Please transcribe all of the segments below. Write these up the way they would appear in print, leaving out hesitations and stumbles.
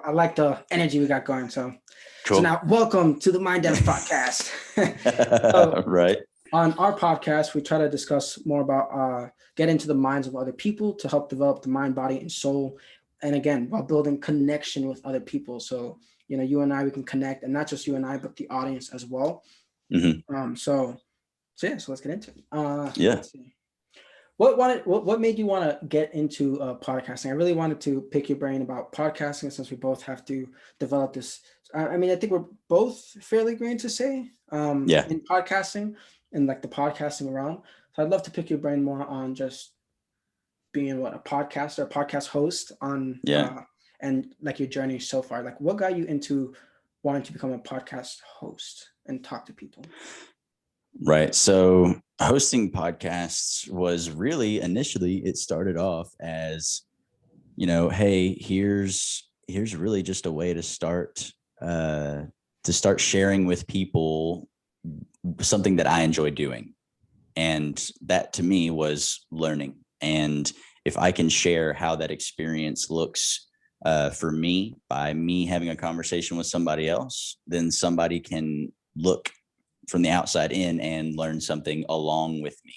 I like the energy we got going. So Cool. now welcome to the MindDevs podcast. So Right. on our podcast, we try to discuss more about get into the minds of other people to help develop the mind, body, and soul. And again, while building connection with other people. So, you and I, we can connect, and not just you and I, but the audience as well. So let's get into it. Yeah. Let's see. What made you want to get into podcasting? I really wanted to pick your brain about podcasting since we both have to develop this. I mean, I think we're both fairly green to say in podcasting and like the podcasting realm. So I'd love to pick your brain more on just being a podcaster, a podcast host on and like your journey so far. Like what got you into wanting to become a podcast host and talk to people? Right. So hosting podcasts was really initially, it started off as, hey, here's really just a way to start sharing with people something that I enjoy doing. And that to me was learning. And if I can share how that experience looks for me by me having a conversation with somebody else, then somebody can look from the outside in and learn something along with me.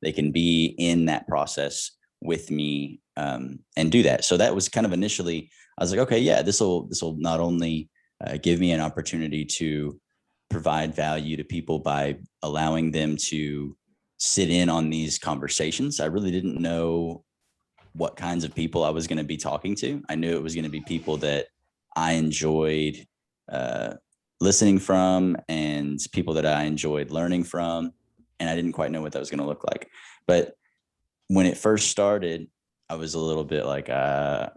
They can be in that process with me and do that. So that was kind of initially, I was like, okay, yeah, this will not only give me an opportunity to provide value to people by allowing them to sit in on these conversations. I really didn't know what kinds of people I was going to be talking to. I knew it was going to be people that I enjoyed listening from and people that I enjoyed learning from. And I didn't quite know what that was going to look like. But when it first started, I was a little bit like, I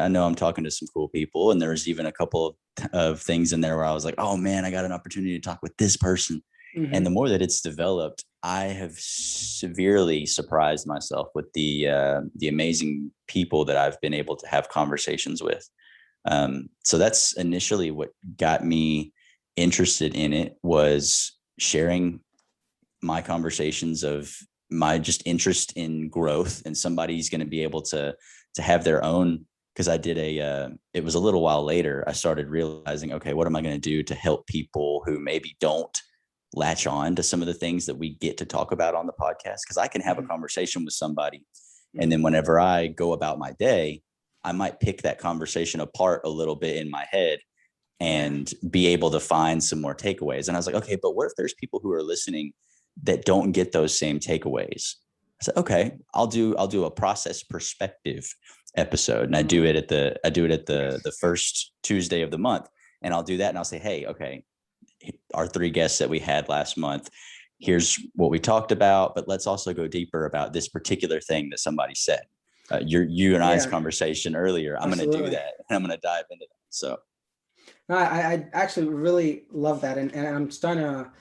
know I'm talking to some cool people. And there was even a couple of things in there where I was like, oh man, I got an opportunity to talk with this person. Mm-hmm. And the more that it's developed, I have severely surprised myself with the amazing people that I've been able to have conversations with. So that's initially what got me interested in it, was sharing my conversations of my just interest in growth, and somebody's going to be able to have their own. Because I did it was a little while later, I started realizing, okay, what am I going to do to help people who maybe don't latch on to some of the things that we get to talk about on the podcast? Because I can have a conversation with somebody, and then whenever I go about my day, I might pick that conversation apart a little bit in my head and be able to find some more takeaways. And I was like, okay, but what if there's people who are listening that don't get those same takeaways? I said, okay, I'll do a process perspective episode. And I do it at the first Tuesday of the month. And I'll do that. And I'll say, hey, okay, our 3 guests that we had last month, here's what we talked about, but let's also go deeper about this particular thing that somebody said. You and I's conversation earlier, I'm going to do that, and I'm going to dive into that. So no, I actually really love that. And I'm starting to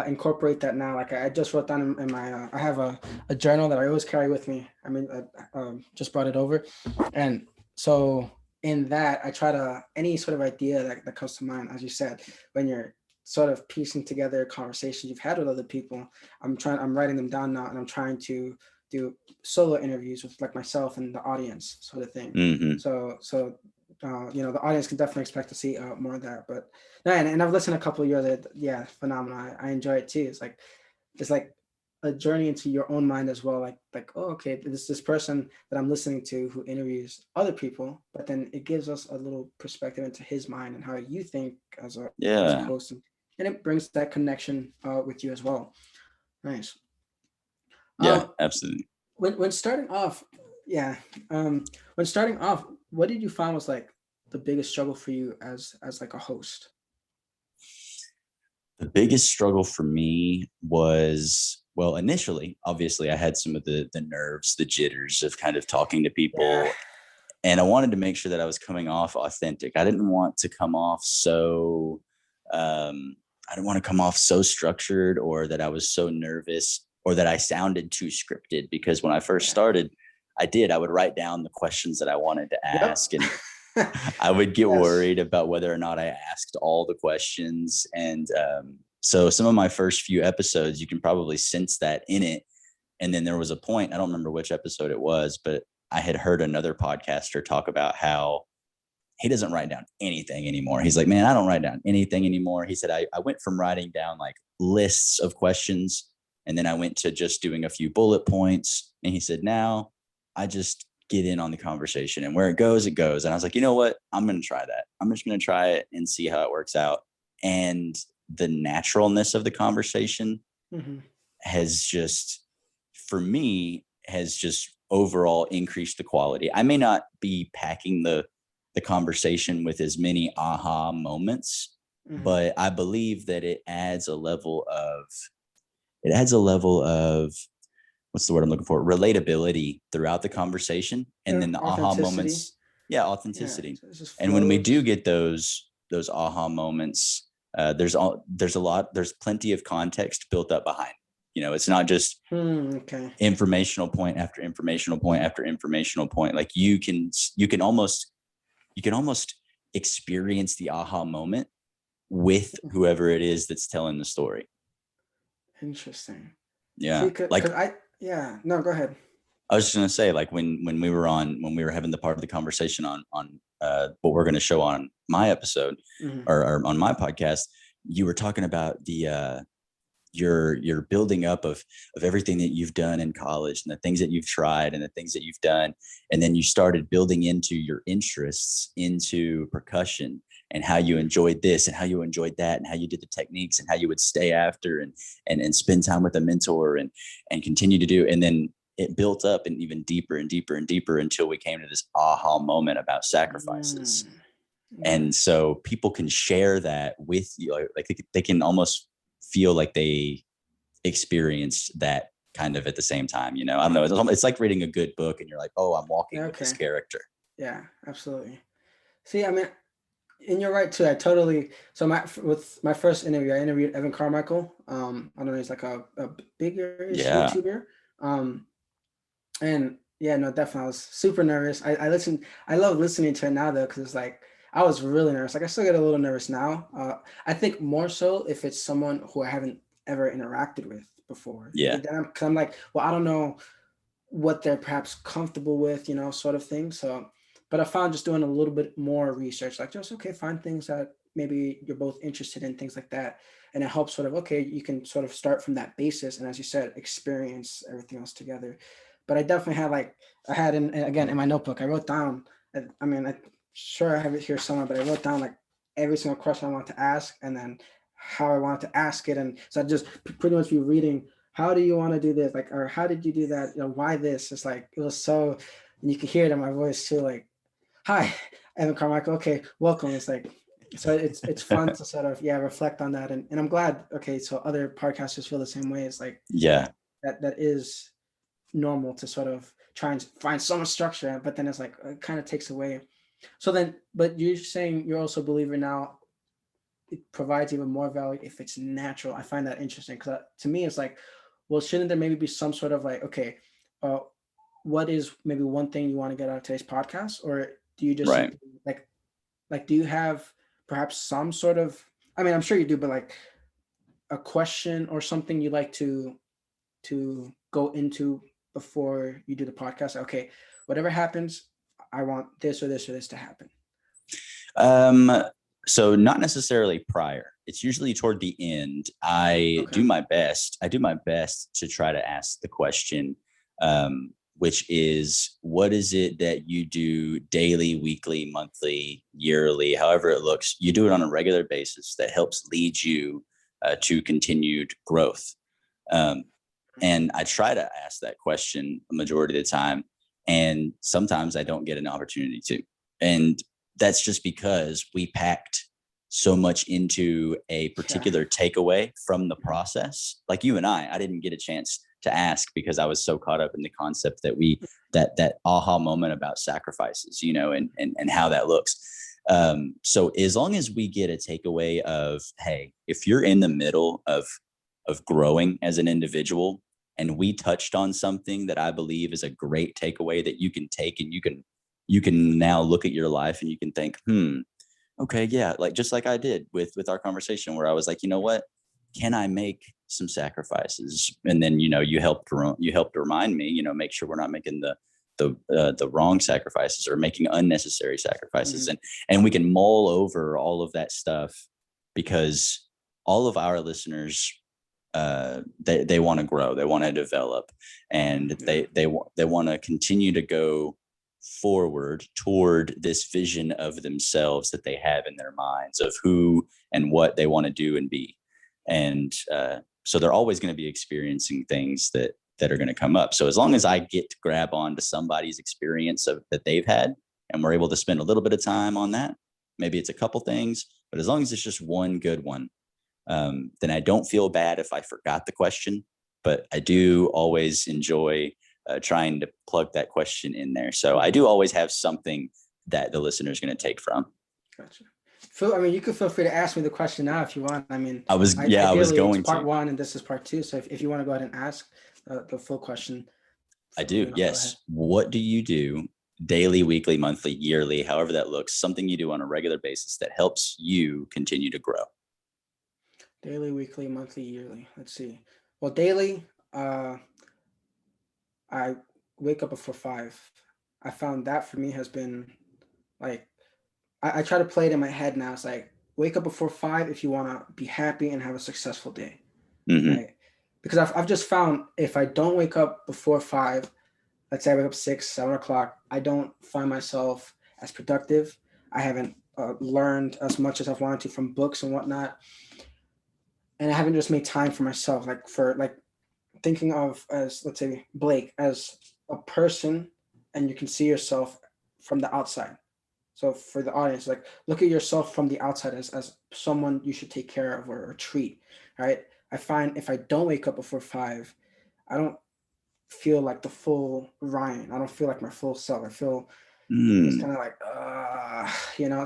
incorporate that now. Like I just wrote down in my, I have a journal that I always carry with me. I mean, I just brought it over. And so in that, I try to, any sort of idea that comes to mind, as you said, when you're sort of piecing together conversations you've had with other people, I'm writing them down now, and I'm trying to do solo interviews with like myself and the audience sort of thing. Mm-hmm. So the audience can definitely expect to see more of that. But and I've listened to a couple of yours. Phenomenal. I enjoy it too. It's like a journey into your own mind as well. Like oh, okay, this person that I'm listening to who interviews other people, but then it gives us a little perspective into his mind and how you think as a host, and it brings that connection with you as well. Nice. Yeah, absolutely. When starting off, what did you find was like the biggest struggle for you as like a host? The biggest struggle for me was, well, initially, obviously, I had some of the nerves, the jitters of kind of talking to people, and I wanted to make sure that I was coming off authentic. I didn't want to come off so, I didn't want to come off so structured, or that I was so nervous, or that I sounded too scripted. Because when I first started, I would write down the questions that I wanted to ask, and I would get worried about whether or not I asked all the questions. And so some of my first few episodes, you can probably sense that in it. And then there was a point, I don't remember which episode it was, but I had heard another podcaster talk about how he doesn't write down anything anymore. He's like, man, I don't write down anything anymore. He said, I went from writing down like lists of questions, and then I went to just doing a few bullet points. And he said, now I just get in on the conversation, and where it goes, it goes. And I was like, you know what? I'm going to try that. I'm just going to try it and see how it works out. And the naturalness of the conversation has just, for me, has just overall increased the quality. I may not be packing the conversation with as many aha moments, but I believe that it adds a level of what's the word I'm looking for? Relatability throughout the conversation. And then the aha moments. Yeah. Authenticity. Yeah, and when we do get those aha moments, there's plenty of context built up behind. It's not just informational point after informational point after informational point. Like you can almost experience the aha moment with whoever it is that's telling the story. Interesting. Yeah. No, go ahead. I was just going to say, like when we were having the part of the conversation on what we're going to show on my episode or on my podcast, you were talking about the your building up of everything that you've done in college and the things that you've tried and the things that you've done. And then you started building into your interests into percussion and how you enjoyed this and how you enjoyed that and how you did the techniques and how you would stay after and spend time with a mentor and continue to do. And then it built up and even deeper and deeper and deeper until we came to this aha moment about sacrifices. And so people can share that with you. Like they can almost feel like they experienced that kind of at the same time. I don't know. It's like reading a good book and you're like, oh, I'm walking with this character. Yeah, absolutely. See, I mean, and you're right too. So with my first interview, I interviewed Evan Carmichael. I don't know, he's like a bigger YouTuber. And yeah, no, definitely. I was super nervous. I love listening to it now though, because it's like, I was really nervous. Like I still get a little nervous now. I think more so if it's someone who I haven't ever interacted with before. Yeah. Because I'm like, well, I don't know what they're perhaps comfortable with, sort of thing. So, but I found just doing a little bit more research, like just, find things that maybe you're both interested in, things like that. And it helps sort of, you can sort of start from that basis. And as you said, experience everything else together. But I definitely had, in my notebook, I wrote down, sure I have it here somewhere, but I wrote down like every single question I want to ask and then how I wanted to ask it. And so I just pretty much be reading, how do you want to do this? Like, or how did you do that? Why this? It's like, it was so, and you could hear it in my voice too, like, hi, Evan Carmichael. Okay, welcome. It's like, so it's fun to sort of, reflect on that. And I'm glad, so other podcasters feel the same way. It's like, that is normal to sort of try and find some structure, but then it's like, it kind of takes away. So then, but you're saying you're also a believer now, it provides even more value if it's natural. I find that interesting because to me, it's like, well, shouldn't there maybe be some sort of like, what is maybe one thing you want to get out of today's podcast? Or do you just like, do you have perhaps some sort of, I'm sure you do, but like a question or something you like to go into before you do the podcast? Okay, whatever happens, I want this or this or this to happen. So not necessarily prior. It's usually toward the end. I do my best to try to ask the question, which is, what is it that you do daily, weekly, monthly, yearly, however it looks? You do it on a regular basis that helps lead you to continued growth. And I try to ask that question a majority of the time. And sometimes I don't get an opportunity to. And that's just because we packed so much into a particular takeaway from the process. Like you and I didn't get a chance to ask because I was so caught up in the concept that that aha moment about sacrifices, and how that looks. So as long as we get a takeaway of, hey, if you're in the middle of growing as an individual, and we touched on something that I believe is a great takeaway that you can take and you can now look at your life and you can think, okay, yeah, like just like I did with our conversation where I was like, you know what, can I make some sacrifices? And then, you helped remind me, make sure we're not making the wrong sacrifices or making unnecessary sacrifices. Mhm. And we can mull over all of that stuff because all of our listeners, they want to grow, they want to develop, and they want to continue to go forward toward this vision of themselves that they have in their minds of who and what they want to do and be. And so they're always going to be experiencing things that are going to come up. So as long as I get to grab on to somebody's experience that they've had, and we're able to spend a little bit of time on that, maybe it's a couple things, but as long as it's just one good one, then I don't feel bad if I forgot the question, but I do always enjoy trying to plug that question in there. So I do always have something that the listener is going to take from. Gotcha. Phil, I mean, you could feel free to ask me the question now if you want. I mean, I was ideally, going it's part to. one and this is part two. So if you want to go ahead and ask the full question. I do. Go Yes. ahead. What do you do daily, weekly, monthly, yearly, however that looks, something you do on a regular basis that helps you continue to grow? Daily, weekly, monthly, yearly. Let's see. Well, daily, I wake up before 5. I found that for me has been like I try to play it in my head now. It's like wake up before 5 if you want to be happy and have a successful day, Mm-hmm. right? Because I've just found if I don't wake up before 5, let's say I wake up 6, 7 o'clock, I don't find myself as productive. I haven't learned as much as I've wanted to from books and whatnot, and I haven't just made time for myself, like for like thinking of as let's say Blake as a person, and you can see yourself from the outside. So for the audience, like look at yourself from the outside as someone you should take care of or treat. Right. I find if I don't wake up before 5, I don't feel like the full Ryan. I don't feel like my full self. I feel it's kind of like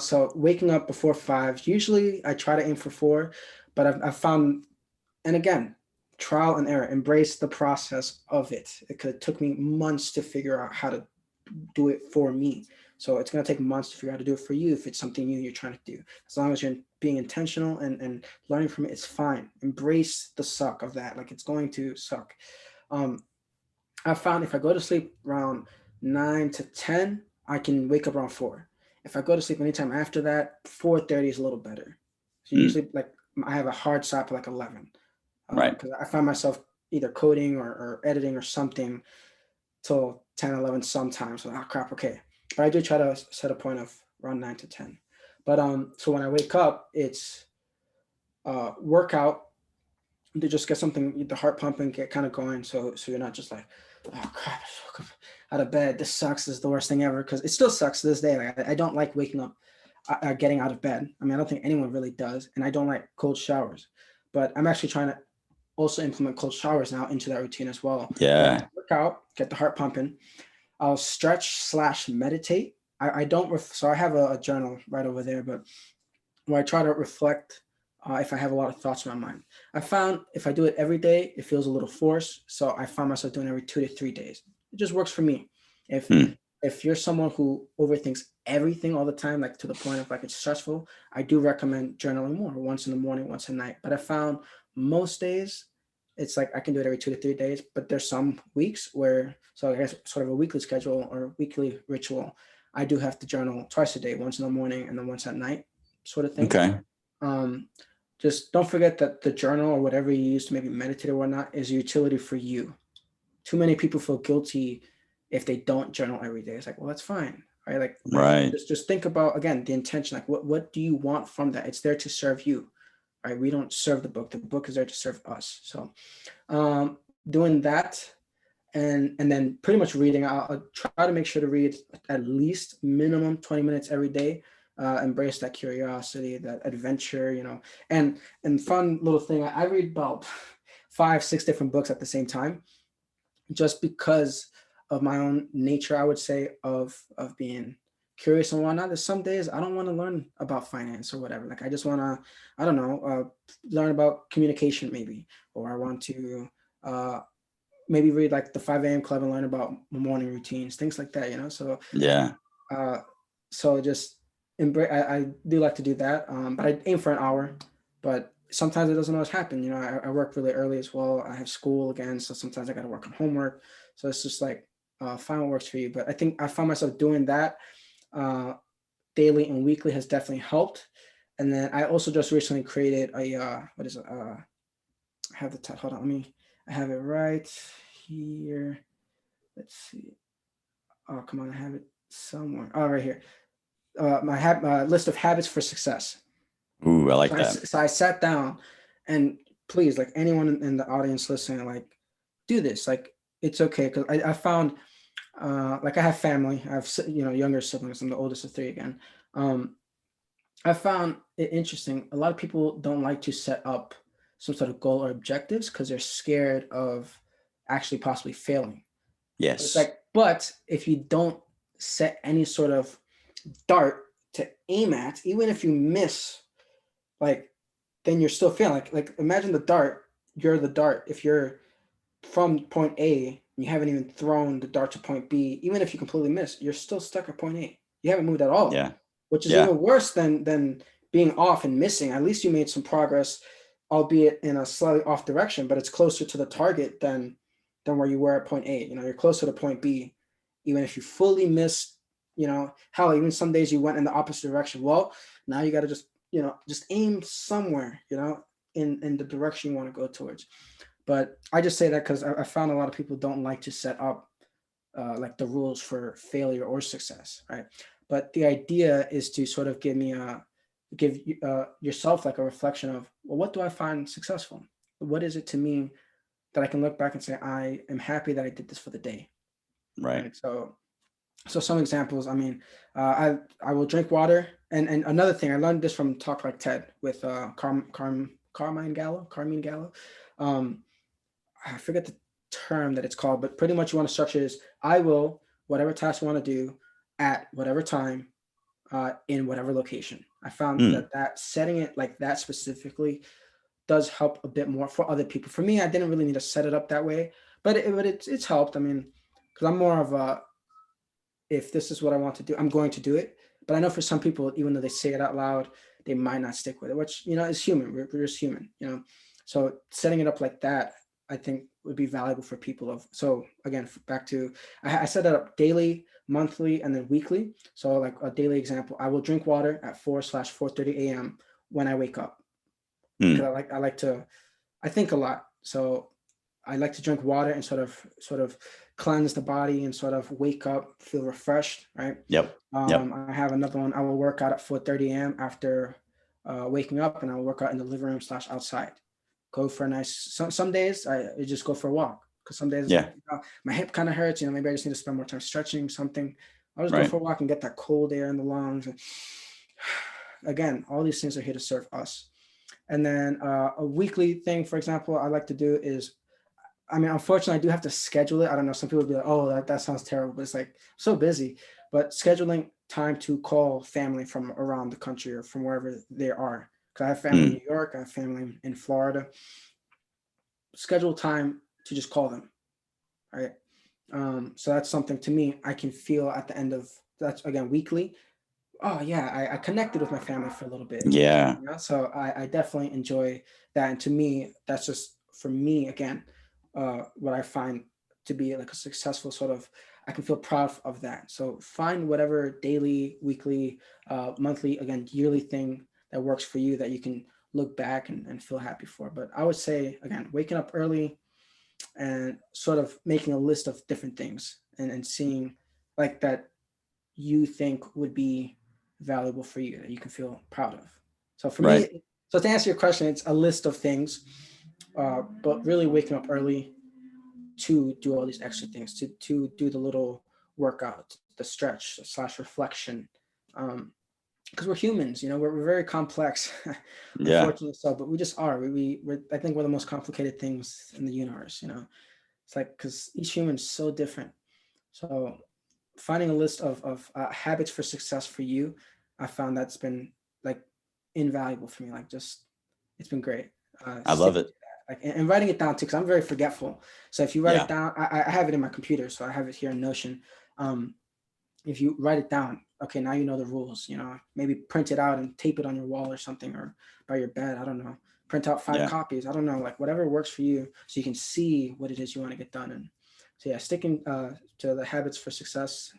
So waking up before 5. Usually I try to aim for 4, but I've found, and again, trial and error. Embrace the process of it. It took me months to figure out how to do it for me. So it's going to take months to figure out how to do it for you if it's something new you're trying to do. As long as you're being intentional and learning from it, it's fine. Embrace the suck of that. Like it's going to suck. I found if I go to sleep around 9 to 10, I can wake up around 4. If I go to sleep anytime after that, 4:30 is a little better. So Mm, usually like I have a hard stop at like 11 right. because I find myself either coding or editing or something till 10, 11 sometimes. So, crap, okay. But I do try to set a point of around 9 to 10. But so when I wake up, it's workout to just get something, the heart pumping, get kind of going. So you're not just like, oh crap, I woke up out of bed. This sucks. This is the worst thing ever. Because it still sucks to this day. Like, I don't like waking up, getting out of bed. I mean, I don't think anyone really does. And I don't like cold showers. But I'm actually trying to also implement cold showers now into that routine as well. Yeah. Work out, get the heart pumping. I'll stretch slash meditate. I don't so I have a journal right over there, but where I try to reflect if I have a lot of thoughts in my mind. I found if I do it every day, it feels a little forced. So I find myself doing it every 2 to 3 days. It just works for me. If Mm, if you're someone who overthinks everything all the time, like to the point of like it's stressful, I do recommend journaling more, once in the morning, once at night. But I found most days it's like I can do it every 2 to 3 days, but there's some weeks where, so I guess sort of a weekly schedule or weekly ritual, I do have to journal twice a day, once in the morning and then once at night, sort of thing. okay. Um, just don't forget that the journal or whatever you use to maybe meditate or whatnot is a utility for you. Too many people feel guilty if they don't journal every day. It's like, well, that's fine, right? Like Right. just think about again the intention. Like, what do you want from that? It's there to serve you, right? We don't serve the book. The book is there to serve us. So, doing that, and then pretty much reading. I'll try to make sure to read at least minimum 20 minutes every day. Embrace that curiosity, that adventure, and fun little thing. I read about 5, 6 different books at the same time, just because of my own nature, I would say, of being curious and whatnot. There's some days I don't want to learn about finance or whatever. Like I just want to, I don't know, learn about communication maybe, or I want to uh, maybe read like the 5 a.m. club and learn about morning routines, things like that. Yeah. Uh, so just embrace. I do like to do that, but I aim for an hour. But sometimes it doesn't always happen. I work really early as well. I have school again, so sometimes I got to work on homework. So it's just like find what works for you. But I think I found myself doing that uh, daily and weekly has definitely helped. And then I also just recently created a what is it? I have the hold on, I have it right here. Let's see. Oh, come on, I have it somewhere. Oh, right here. My list of habits for success. Ooh, I So like that. I sat down, and please, like anyone in the audience listening, like do this. Like it's okay because I found like I have family. I have younger siblings. I'm the oldest of three again. Um, I found it interesting. A lot of people don't like to set up some sort of goal or objectives because they're scared of actually possibly failing. But it's Yes. like, but if you don't set any sort of dart to aim at, even if you miss, like then you're still failing. Like imagine the dart. You're the dart. If you're from point A and you haven't even thrown the dart to point B, even if you completely miss, you're still stuck at point A. You haven't moved at all, Yeah. which is Yeah. even worse than being off and missing. At least you made some progress, albeit in a slightly off direction, but it's closer to the target than where you were at point A. You're closer to point B, even if you fully missed. Hell, even some days you went in the opposite direction. Well, now you got to just aim somewhere, in the direction you want to go towards. But I just say that because I found a lot of people don't like to set up like the rules for failure or success, right? But the idea is to sort of give yourself like a reflection of, well, what do I find successful? What is it to me that I can look back and say I am happy that I did this for the day, Right. right? So some examples. I will drink water, and another thing I learned this from Talk Like TED with Carmine Gallo. Um, I forget the term that it's called, but pretty much you want to structure is I will whatever task you want to do at whatever time in whatever location. I found Hmm. that setting it like that specifically does help a bit more for other people. For me, I didn't really need to set it up that way, but it's helped. I mean, because I'm more of a if this is what I want to do, I'm going to do it. But I know for some people, even though they say it out loud, they might not stick with it, which is human. We're just human. So setting it up like that, I think would be valuable for people. So again, back to I set it up daily, monthly, and then weekly. So like a daily example, I will drink water at 4/4:30 a.m. when I wake up because Hmm. I think a lot. So I like to drink water and sort of cleanse the body and sort of wake up, feel refreshed, right? Yep. Yep. I have another one. I will work out at 4:30 a.m. after waking up, and I will work out in the living room / outside. Go for a nice. Some days I just go for a walk because some days it's like Yeah. my hip kind of hurts. Maybe I just need to spend more time stretching something. I'll just go Right. for a walk and get that cold air in the lungs. And again, all these things are here to serve us. And then a weekly thing, for example, I like to do is unfortunately, I do have to schedule it. I don't know. Some people be like, "Oh, that sounds terrible," but it's like so busy. But scheduling time to call family from around the country or from wherever they are, because I have family in Hmm. New York, I have family in Florida. Schedule time to just call them, right? So that's something to me I can feel at the end of that's again weekly. Oh yeah, I connected with my family for a little bit. Yeah. So I definitely enjoy that. And to me, that's just for me again, what I find to be like a successful sort of I can feel proud of that. So find whatever daily, weekly, monthly, again, yearly thing that works for you that you can look back and feel happy for. But I would say again, waking up early and sort of making a list of different things and seeing like that you think would be valuable for you that you can feel proud of. So for Right. me, so to answer your question, it's a list of things, but really waking up early to do all these extra things, to do the little workout, the stretch / reflection, because we're humans, we're very complex, Yeah. unfortunately so, but we just are. We're I think we're the most complicated things in the universe. It's like because each human is so different. So finding a list of habits for success for you, I found that's been like invaluable for me. Like just it's been great. I love Sticking it. to that, like and writing it down too, because I'm very forgetful. So if you write it Yeah. down, I have it in my computer, so I have it here in Notion. Um, if you write it down, okay, now you know the rules. Maybe print it out and tape it on your wall or something, or by your bed. I don't know. Print out 5 Yeah. copies. I don't know, like whatever works for you, so you can see what it is you want to get done. And So yeah, sticking to the habits for success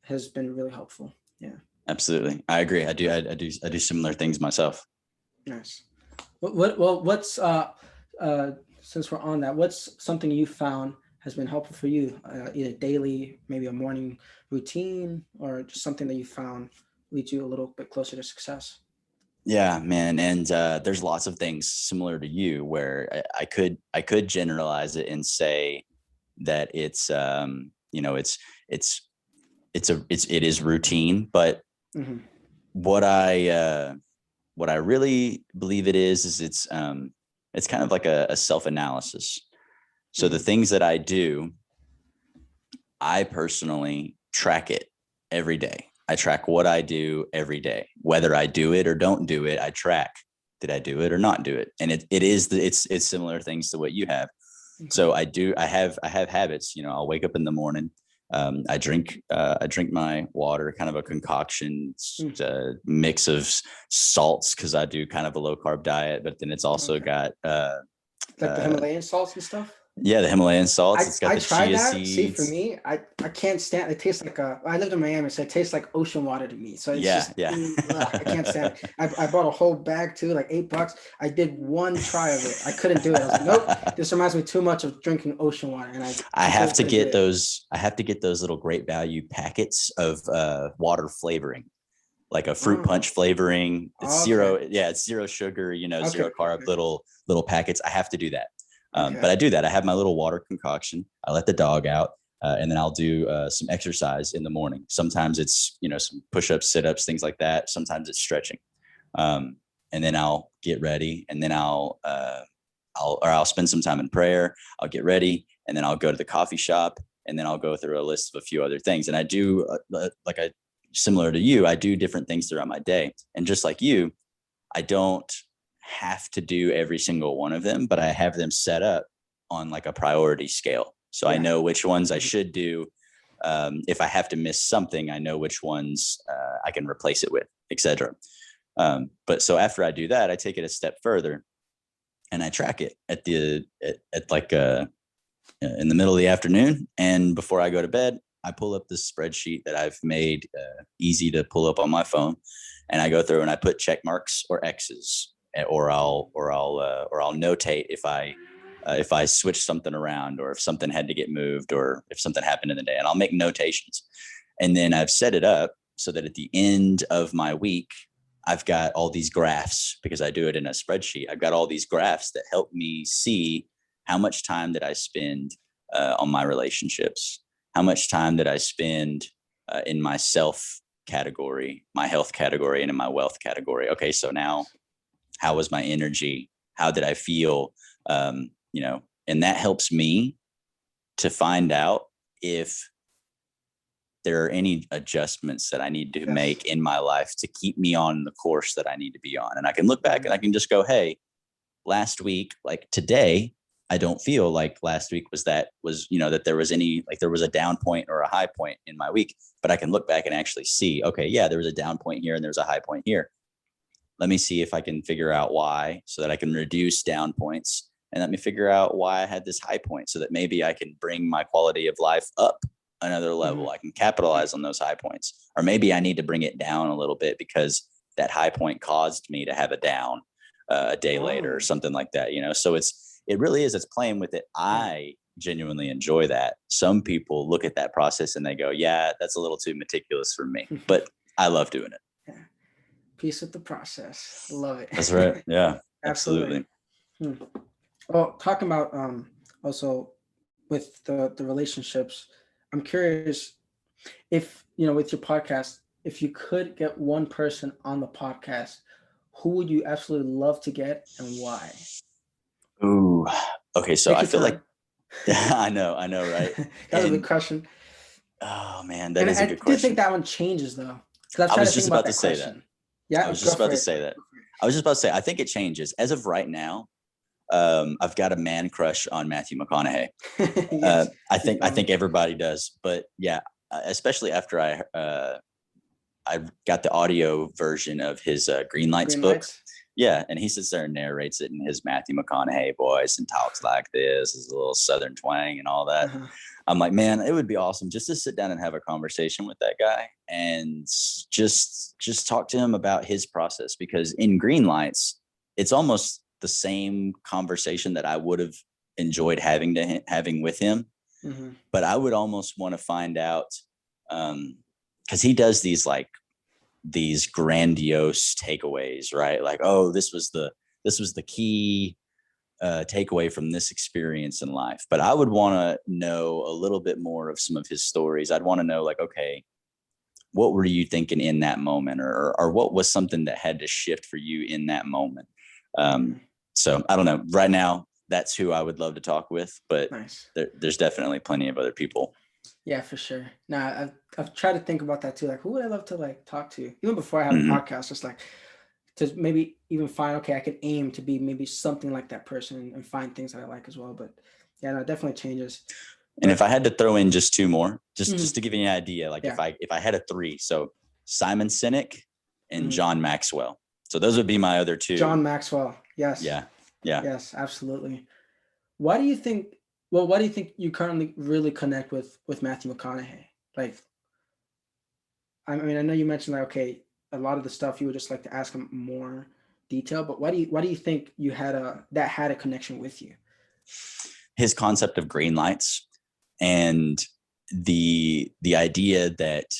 has been really helpful. Yeah. Absolutely. I agree. I do similar things myself. Nice. What's since we're on that, what's something you found has been helpful for you, either daily, maybe a morning routine, or just something that you found leads you a little bit closer to success? Yeah, man. And there's lots of things similar to you where I could generalize it and say that it's it is routine, but Mm-hmm. what I what I really believe it is it's kind of like a self-analysis. So the Mm-hmm. things that I do, I personally track it every day. I track what I do every day, whether I do it or don't do it. I track, did I do it or not do it? And it's similar things to what you have. Okay. So I have habits. I'll wake up in the morning. I drink my water, kind of a concoction, Mm. mix of salts because I do kind of a low carb diet, but then it's also Okay. got Like the uh, Himalayan salts and stuff. yeah, the Himalayan salts. I It's got I the tried chia that. See, for seeds. me, I can't stand it. Tastes like I lived in Miami, so it tastes like ocean water to me. So it's Yeah, just yeah. I can't stand it. I bought a whole bag too, like $8. I did one try of it. I couldn't do it. I was like, nope, this reminds me too much of drinking ocean water, and I I have completely to couldn't do get it. those. I have to get those little great value packets of water flavoring, like a fruit Oh, punch flavoring. It's okay, zero. Yeah, it's zero sugar. okay, Zero carb. okay, Little packets. I have to do that. But okay. I do that. I have my little water concoction. I let the dog out, and then I'll do some exercise in the morning. Sometimes it's some push-ups, sit-ups, things like that. Sometimes it's stretching, um, and then I'll get ready, and then I'll spend some time in prayer. I'll get ready, and then I'll go to the coffee shop, and then I'll go through a list of a few other things. And I do similar to you. I do different things throughout my day, and just like you, I don't have to do every single one of them, but I have them set up on like a priority scale. So I Yeah. know which ones I Mhm. should do. If I have to miss something, I know which ones I can replace it with, etc. But so after I do that, I take it a step further and I track it at like in the middle of the afternoon. And before I go to bed, I pull up this spreadsheet that I've made easy to pull up on my phone, and I go through and I put check marks or X's, or I'll notate if I switch something around, or if something had to get moved, or if something happened in the day, and I'll make notations. And then I've set it up so that at the end of my week, I've got all these graphs because I do it in a spreadsheet. I've got all these graphs that help me see how much time did I spend on my relationships? How much time did I spend in my self category, my health category, and in my wealth category? Okay, so now how was my energy? How did I feel? And that helps me to find out if there are any adjustments that I need to Yes. make in my life to keep me on the course that I need to be on. And I can look back Mhm. and I can just go, hey, last week, like today, I don't feel like last week that there was any, like there was a down point or a high point in my week, but I can look back and actually see, okay, yeah, there was a down point here and there's a high point here. Let me see if I can figure out why so that I can reduce down points, and let me figure out why I had this high point so that maybe I can bring my quality of life up another level. Mhm. I can Yeah. capitalize on those high points, or maybe I need to bring it down a little bit because that high point caused me to have a down a day later or Oh, something like that. So it really is, it's playing with it. yeah. I genuinely enjoy that. Some people look at that process and they go, yeah, that's a little too meticulous for me, but I love doing it. Yeah. Peace with the process. Love That's right. it. Yeah, Absolutely. absolutely. Hmm. Well, talking about also with the relationships, I'm curious if with your podcast, if you could get one person on the podcast, who would you absolutely love to get and why? Ooh. Okay. So Take I your feel like time. I know, right? That's a big And question. oh man, that And is a I good do think question. that one changes though, because I've I tried to was think just about about to that say that. question. Yeah, I was go just about for to it. say that. I was just about to say, I think it changes. As of right now, I've got a man crush on Matthew McConaughey. Yes, I you think I told me. think everybody does, but yeah, especially after I got the audio version of his Green Lights Green book. lights. Yeah, and he sits there and narrates it in his Matthew McConaughey voice and talks like this, his little Southern twang and all that. Uh-huh. I'm like, man, it would be awesome just to sit down and have a conversation with that guy and just talk to him about his process, because in green lights, it's almost the same conversation that I would have enjoyed having with him. Mm-hmm. But I would almost want to find out, because he does these grandiose takeaways, right? Like, oh, this was the key takeaway from this experience in life. But I would want to know a little bit more of some of his stories. I'd want to know, like, okay, what were you thinking in that moment, or what was something that had to shift for you in that moment? So I don't know. Right now, that's who I would love to talk with, but Nice. there's definitely plenty of other people. Yeah, for sure. Now I've tried to think about that too. Like, who would I love to like talk to? Even before I have a podcast, just like to maybe even find, okay, I could aim to be maybe something like that person and find things that I like as well. But yeah, no, it definitely changes. And if I had to throw in just two more, Mhm. just to give you an idea, like Yeah. if I had a three, so Simon Sinek and Mhm. John Maxwell. So those would be my other two. John Maxwell. Yes. Yeah. Yes, absolutely. Why do you think? Well, why do you think you currently really connect with Matthew McConaughey? Like, I mean, I know you mentioned like, okay, a lot of the stuff you would just like to ask him more detail, but why do you think you had a connection with you? His concept of green lights, and the idea that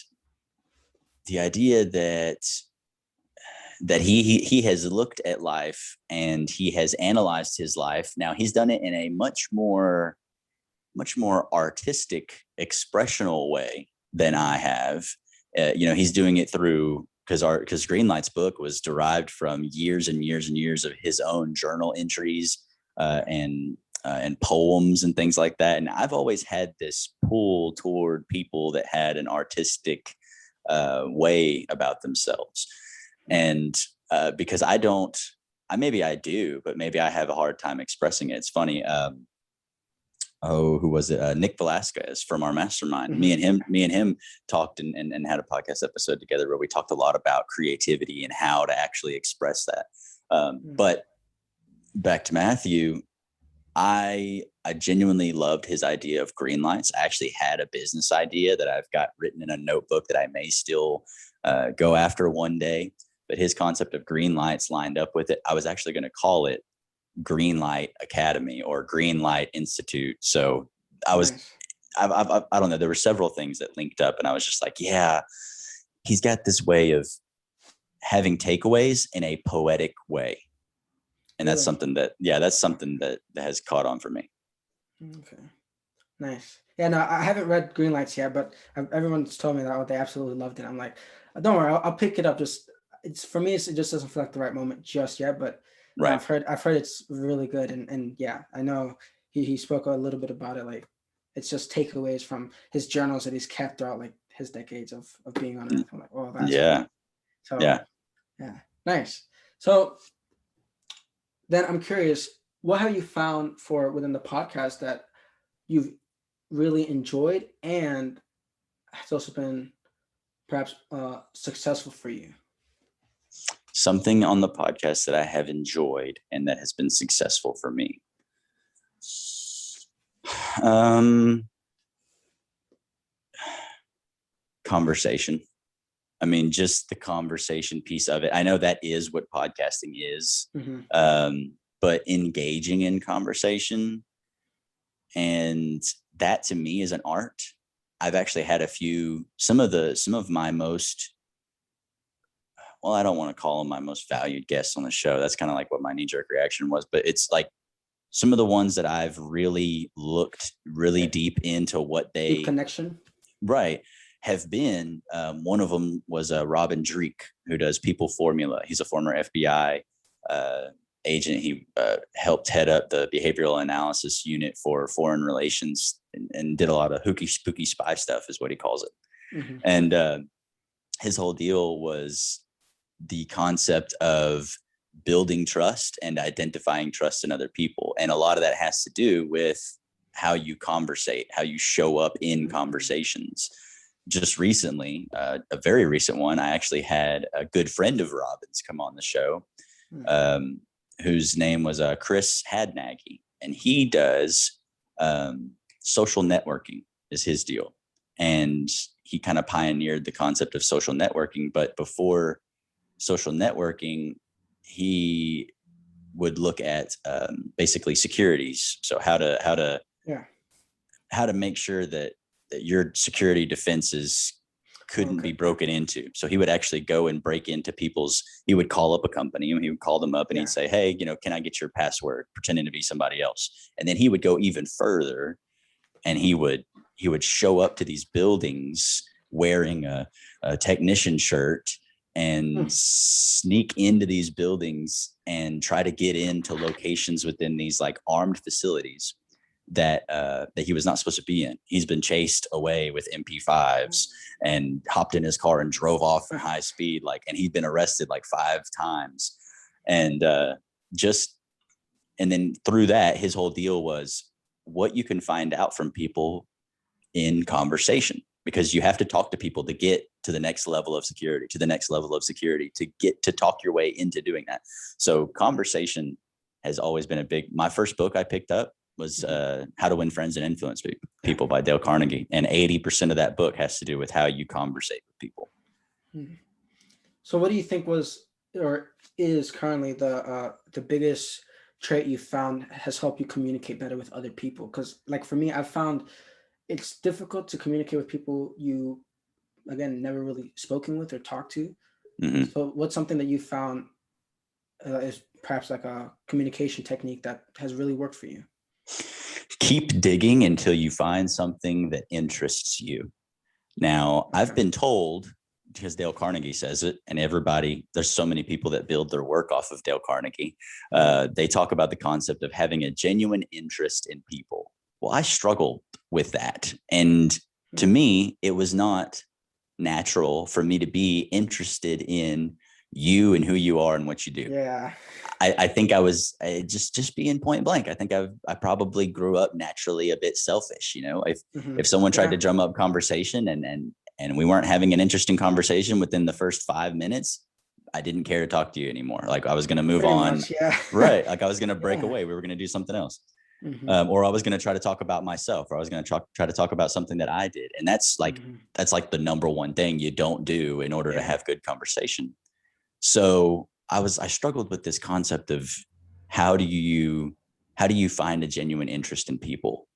he has looked at life and he has analyzed his life. Now he's done it in a much more artistic, expressional way than I have. He's doing it through, because Greenlight's book was derived from years and years and years of his own journal entries and poems and things like that. And I've always had this pull toward people that had an artistic way about themselves. And because maybe I do, but maybe I have a hard time expressing it. It's funny. Who was it? Nick Velasquez from our mastermind. Mm-hmm. Me and him talked and had a podcast episode together where we talked a lot about creativity and how to actually express that. But back to Matthew, I genuinely loved his idea of green lights. I actually had a business idea that I've got written in a notebook that I may still go after one day. But his concept of green lights lined up with it. I was actually going to call it Green Light Academy or Green Light Institute. So I don't know. There were several things that linked up, and I was just like, yeah, he's got this way of having takeaways in a poetic way. And that's something that has caught on for me. Okay. Nice. Yeah, no, I haven't read Green Lights yet, but everyone's told me that they absolutely loved it. I'm like, don't worry, I'll pick it up. It just doesn't feel like the right moment just yet, but right. I've heard it's really good, and yeah, I know he spoke a little bit about it. Like, it's just takeaways from his journals that he's kept throughout like his decades of being on Earth. I'm like, oh, that's cool. So yeah, nice. So then I'm curious, what have you found within the podcast that you've really enjoyed and has also been perhaps successful for you? Something on the podcast that I have enjoyed and that has been successful for me. Conversation. I mean, just the conversation piece of it. I know that is what podcasting is, but engaging in conversation, and that to me is an art. I've actually had some of my most, well, I don't want to call them my most valued guests on the show. That's kind of like what my knee-jerk reaction was, but it's like some of the ones that I've really looked really deep into what they deep connection, right, have been. One of them was Robin Dreek, who does People Formula. He's a former FBI agent. He helped head up the behavioral analysis unit for foreign relations and did a lot of hooky spooky spy stuff, is what he calls it. And his whole deal was the concept of building trust and identifying trust in other people. And a lot of that has to do with how you conversate, how you show up in conversations. Just recently, a very recent one, I actually had a good friend of Robin's come on the show. Mm. whose name was Chris Hadnaggy, and he does social networking is his deal. And he kind of pioneered the concept of social networking. But before social networking, he would look at basically securities. So how to make sure that your security defenses couldn't be broken into. So he would actually go and break into he would call up a company and he would call them up and he'd say, hey, can I get your password, pretending to be somebody else? And then he would go even further and he would show up to these buildings wearing a technician shirt and sneak into these buildings and try to get into locations within these like armed facilities that he was not supposed to be in. He's been chased away with MP5s and hopped in his car and drove off at high speed, and he'd been arrested like 5 times. And and then through that, his whole deal was what you can find out from people in conversation, because you have to talk to people to get to the next level of security, to get to talk your way into doing that. So conversation has always been my first book I picked up was How to Win Friends and Influence People by Dale Carnegie. And 80% of that book has to do with how you conversate with people. So what do you think was or is currently the biggest trait you found has helped you communicate better with other people? Because like for me, I've found it's difficult to communicate with people you, again, never really spoken with or talked to. Mm-hmm. So what's something that you found is perhaps like a communication technique that has really worked for you? Keep digging until you find something that interests you. Now, I've been told, because Dale Carnegie says it, and there's so many people that build their work off of Dale Carnegie. They talk about the concept of having a genuine interest in people. Well, I struggled with that. And to me, it was not natural for me to be interested in you and who you are and what you do. Yeah. I think I was just being point blank. I think I probably grew up naturally a bit selfish. If someone tried to drum up conversation and we weren't having an interesting conversation within the first 5 minutes, I didn't care to talk to you anymore. Like I was going to move on. Much, yeah. Right. Like I was going to break away. We were going to do something else. Or I was going to try to talk about myself, or I was going to try to talk about something that I did. And that's like the number one thing you don't do in order to have good conversation. So I struggled with this concept of how do you find a genuine interest in people?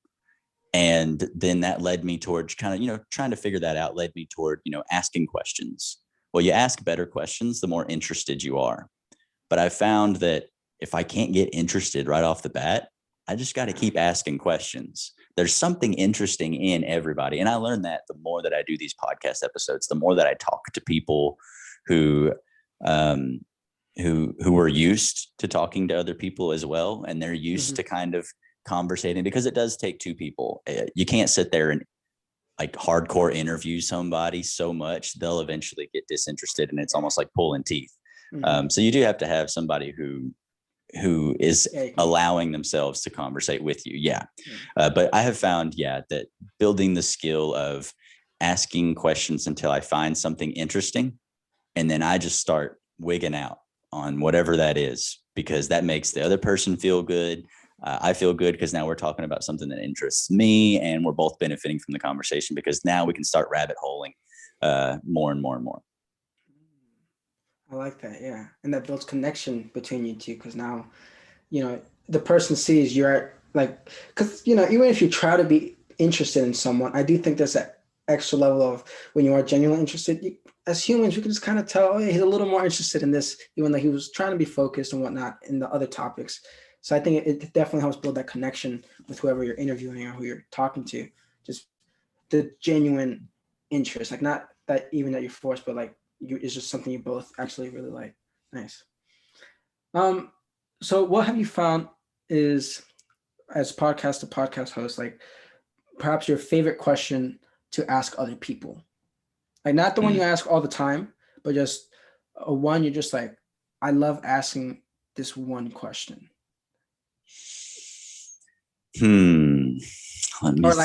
And then that led me towards kind of, trying to figure that out, led me toward, asking questions. Well, you ask better questions, the more interested you are. But I found that if I can't get interested right off the bat, I just got to keep asking questions. There's something interesting in everybody. And I learned that the more that I do these podcast episodes, the more that I talk to people who are used to talking to other people as well. And they're used to kind of conversating, because it does take 2 people. You can't sit there and like hardcore interview somebody so much, they'll eventually get disinterested, and it's almost like pulling teeth. So you do have to have somebody who is allowing themselves to conversate with you. Yeah. But I have found, that building the skill of asking questions until I find something interesting, and then I just start wigging out on whatever that is, because that makes the other person feel good. I feel good because now we're talking about something that interests me, and we're both benefiting from the conversation, because now we can start rabbit holing more and more and more. I like that. Yeah. And that builds connection between you two, because now, the person sees you're at because, even if you try to be interested in someone, I do think there's that extra level of when you are genuinely interested. As humans, we can just kind of tell, hey, he's a little more interested in this, even though he was trying to be focused and whatnot in the other topics. So I think it definitely helps build that connection with whoever you're interviewing or who you're talking to. Just the genuine interest, like not that even that you're forced, but like it's just something you both actually really like. Nice. So what have you found is, as podcast to podcast host, like perhaps your favorite question to ask other people? Like not the one you ask all the time, but just a one you're just like, I love asking this one question. Let me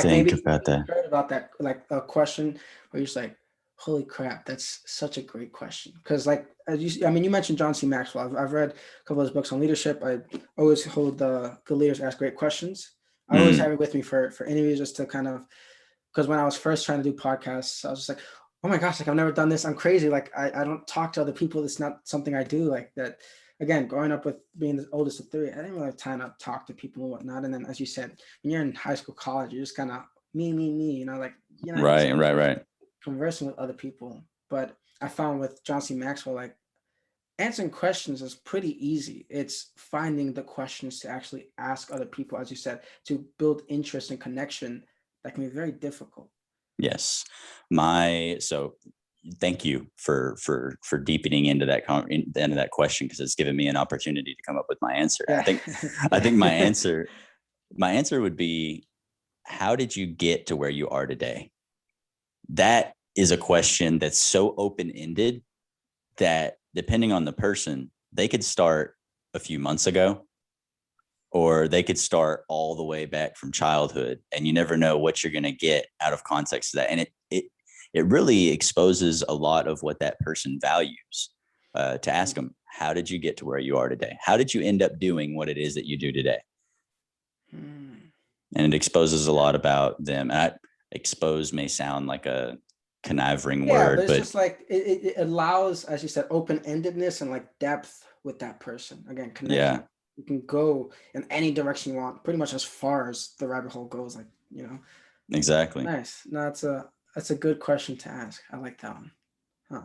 think about that. Heard about that, like a question where you're just like, Holy crap, that's such a great question. Because, like, I mean, you mentioned John C. Maxwell. I've read a couple of his books on leadership. I always hold the good leaders ask great questions. I always Mm, have it with me for interviews, just to kind of, because when I was first trying to do podcasts, I was just like, oh my gosh, like I've never done this. I'm crazy. Like I don't talk to other people. It's not something I do like that. Again, growing up with being the oldest of three, I didn't really have time to talk to people and whatnot. And then, as you said, when you're in high school, college, you're just kind of me, like you're not right, used right, to right. conversing with other people. But I found with John C. Maxwell, like answering questions is pretty easy. It's finding the questions to actually ask other people, as you said, to build interest and connection that can be very difficult. Yes. So thank you for deepening into into that question, because it's given me an opportunity to come up with my answer. Yeah. I think Yeah. my answer would be, how did you get to where you are today? That is a question that's so open-ended that, depending on the person, they could start a few months ago, or they could start all the way back from childhood, and you never know what you're going to get out of context of that. And it really exposes a lot of what that person values. To ask them, how did you get to where you are today? How did you end up doing what it is that you do today? Hmm. And it exposes a lot about them. And expose may sound like a conniving Yeah, but word, it's but just like it allows, as you said, open-endedness and like depth with that person. Again, yeah, connection. You can go in any direction you want, pretty much as far as the rabbit hole goes. Like, exactly. nice. No, that's a good question to ask. I like that one. Huh.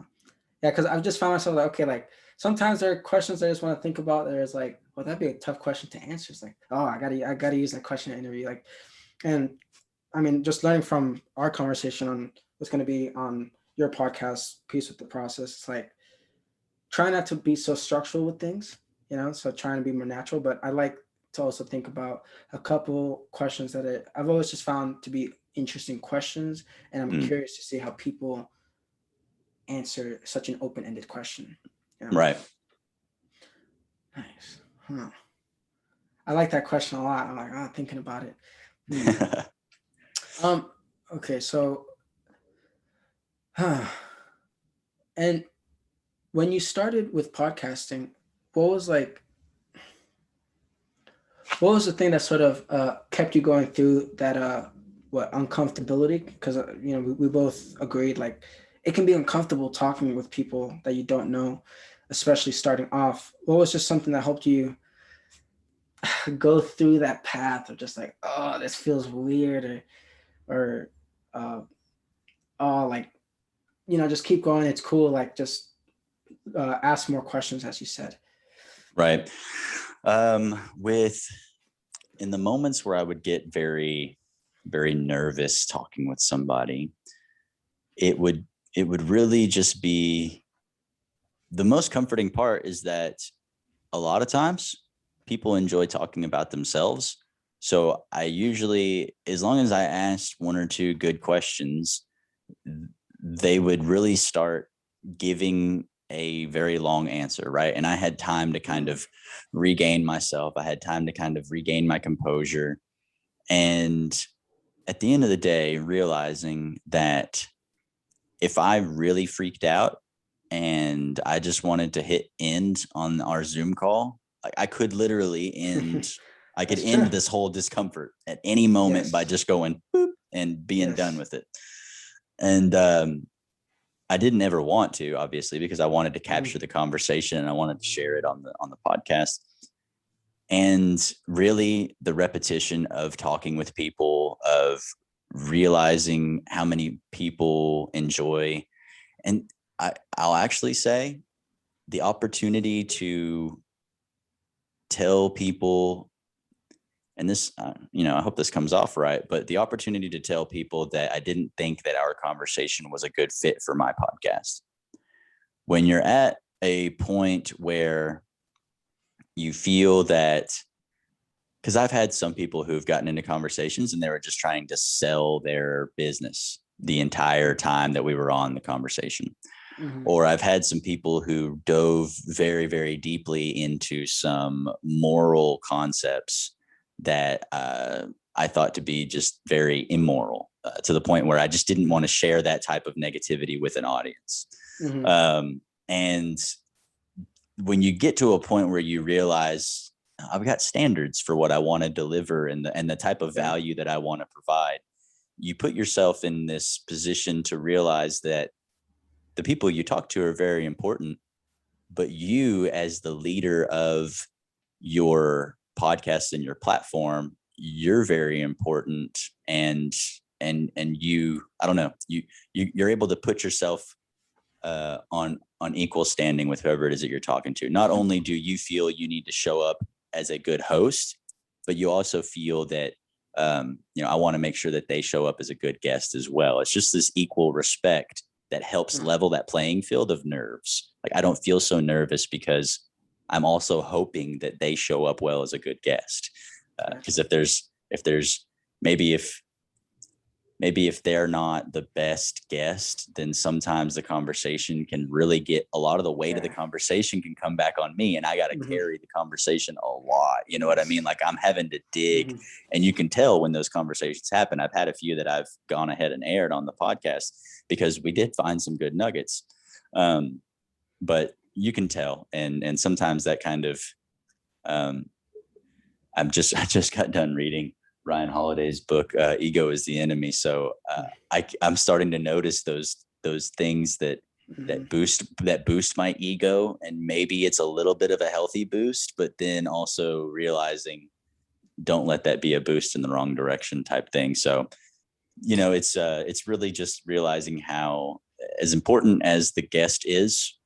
Yeah, because I've just found myself like, okay, like sometimes there are questions I just want to think about. There's like, well, that'd be a tough question to answer. It's like, oh, I gotta use that question in an interview. Like, and I mean, just learning from our conversation on what's going to be on your podcast, Peace with the Process. It's like try not to be so structural with things, so trying to be more natural. But I like to also think about a couple questions that I've always just found to be interesting questions, and I'm Mm, curious to see how people answer such an open-ended question. right. Nice. Huh. I like that question a lot. I'm like, thinking about it. Hmm. Um. Okay. So, huh. And when you started with podcasting, what was like, what was the thing that sort of kept you going through that what uncomfortability? Because we both agreed like it can be uncomfortable talking with people that you don't know, especially starting off. What was just something that helped you go through that path of just like, oh, this feels weird, or uh, oh, like just keep going. It's cool. Like just ask more questions, as you said. Right. With In the moments where I would get very, very nervous talking with somebody, it would really just be, the most comforting part is that a lot of times people enjoy talking about themselves. So I usually, as long as I asked one or two good questions, they would really start giving a very long answer, right? And I had time to kind of regain myself. I had time to kind of regain my composure. And at the end of the day, realizing that if I really freaked out and I just wanted to hit end on our Zoom call, I could literally end, I could That's end true. this whole discomfort at any moment by Yes. just going boop and being done Yes. with it. And I didn't ever want to, obviously, because I wanted to capture the conversation and I wanted to share it on the podcast. And really, the repetition of talking with people, of realizing how many people enjoy, and I'll actually say, the opportunity to tell people, and this, I hope this comes off right, but the opportunity to tell people that I didn't think that our conversation was a good fit for my podcast. When you're at a point where you feel that, because I've had some people who've gotten into conversations and they were just trying to sell their business the entire time that we were on the conversation. Hmm. Or I've had some people who dove very, very deeply into some moral concepts that I thought to be just very immoral, to the point where I just didn't want to share that type of negativity with an audience. And when you get to a point where you realize I've got standards for what I want to deliver and the type of value that I want to provide, you put yourself in this position to realize that the people you talk to are very important, but you as the leader of your podcast and your platform, you're very important. And you, I don't know, you're able to put yourself on equal standing with whoever it is that you're talking to. Not only do you feel you need to show up as a good host, but you also feel that, I want to make sure that they show up as a good guest as well. It's just this equal respect that helps level that playing field of nerves. Like, I don't feel so nervous because I'm also hoping that they show up well as a good guest. Because if they're not the best guest, then sometimes the conversation can really get, a lot of the weight of the conversation can come back on me, and I got to carry the conversation a lot. You know what I mean? Like, I'm having to dig, and you can tell when those conversations happen. I've had a few that I've gone ahead and aired on the podcast because we did find some good nuggets. But you can tell. And sometimes that kind of, I just got done reading Ryan Holiday's book, Ego is the Enemy. So I'm starting to notice those things that boost my ego, and maybe it's a little bit of a healthy boost, but then also realizing don't let that be a boost in the wrong direction type thing. So, it's really just realizing how, as important as the guest is,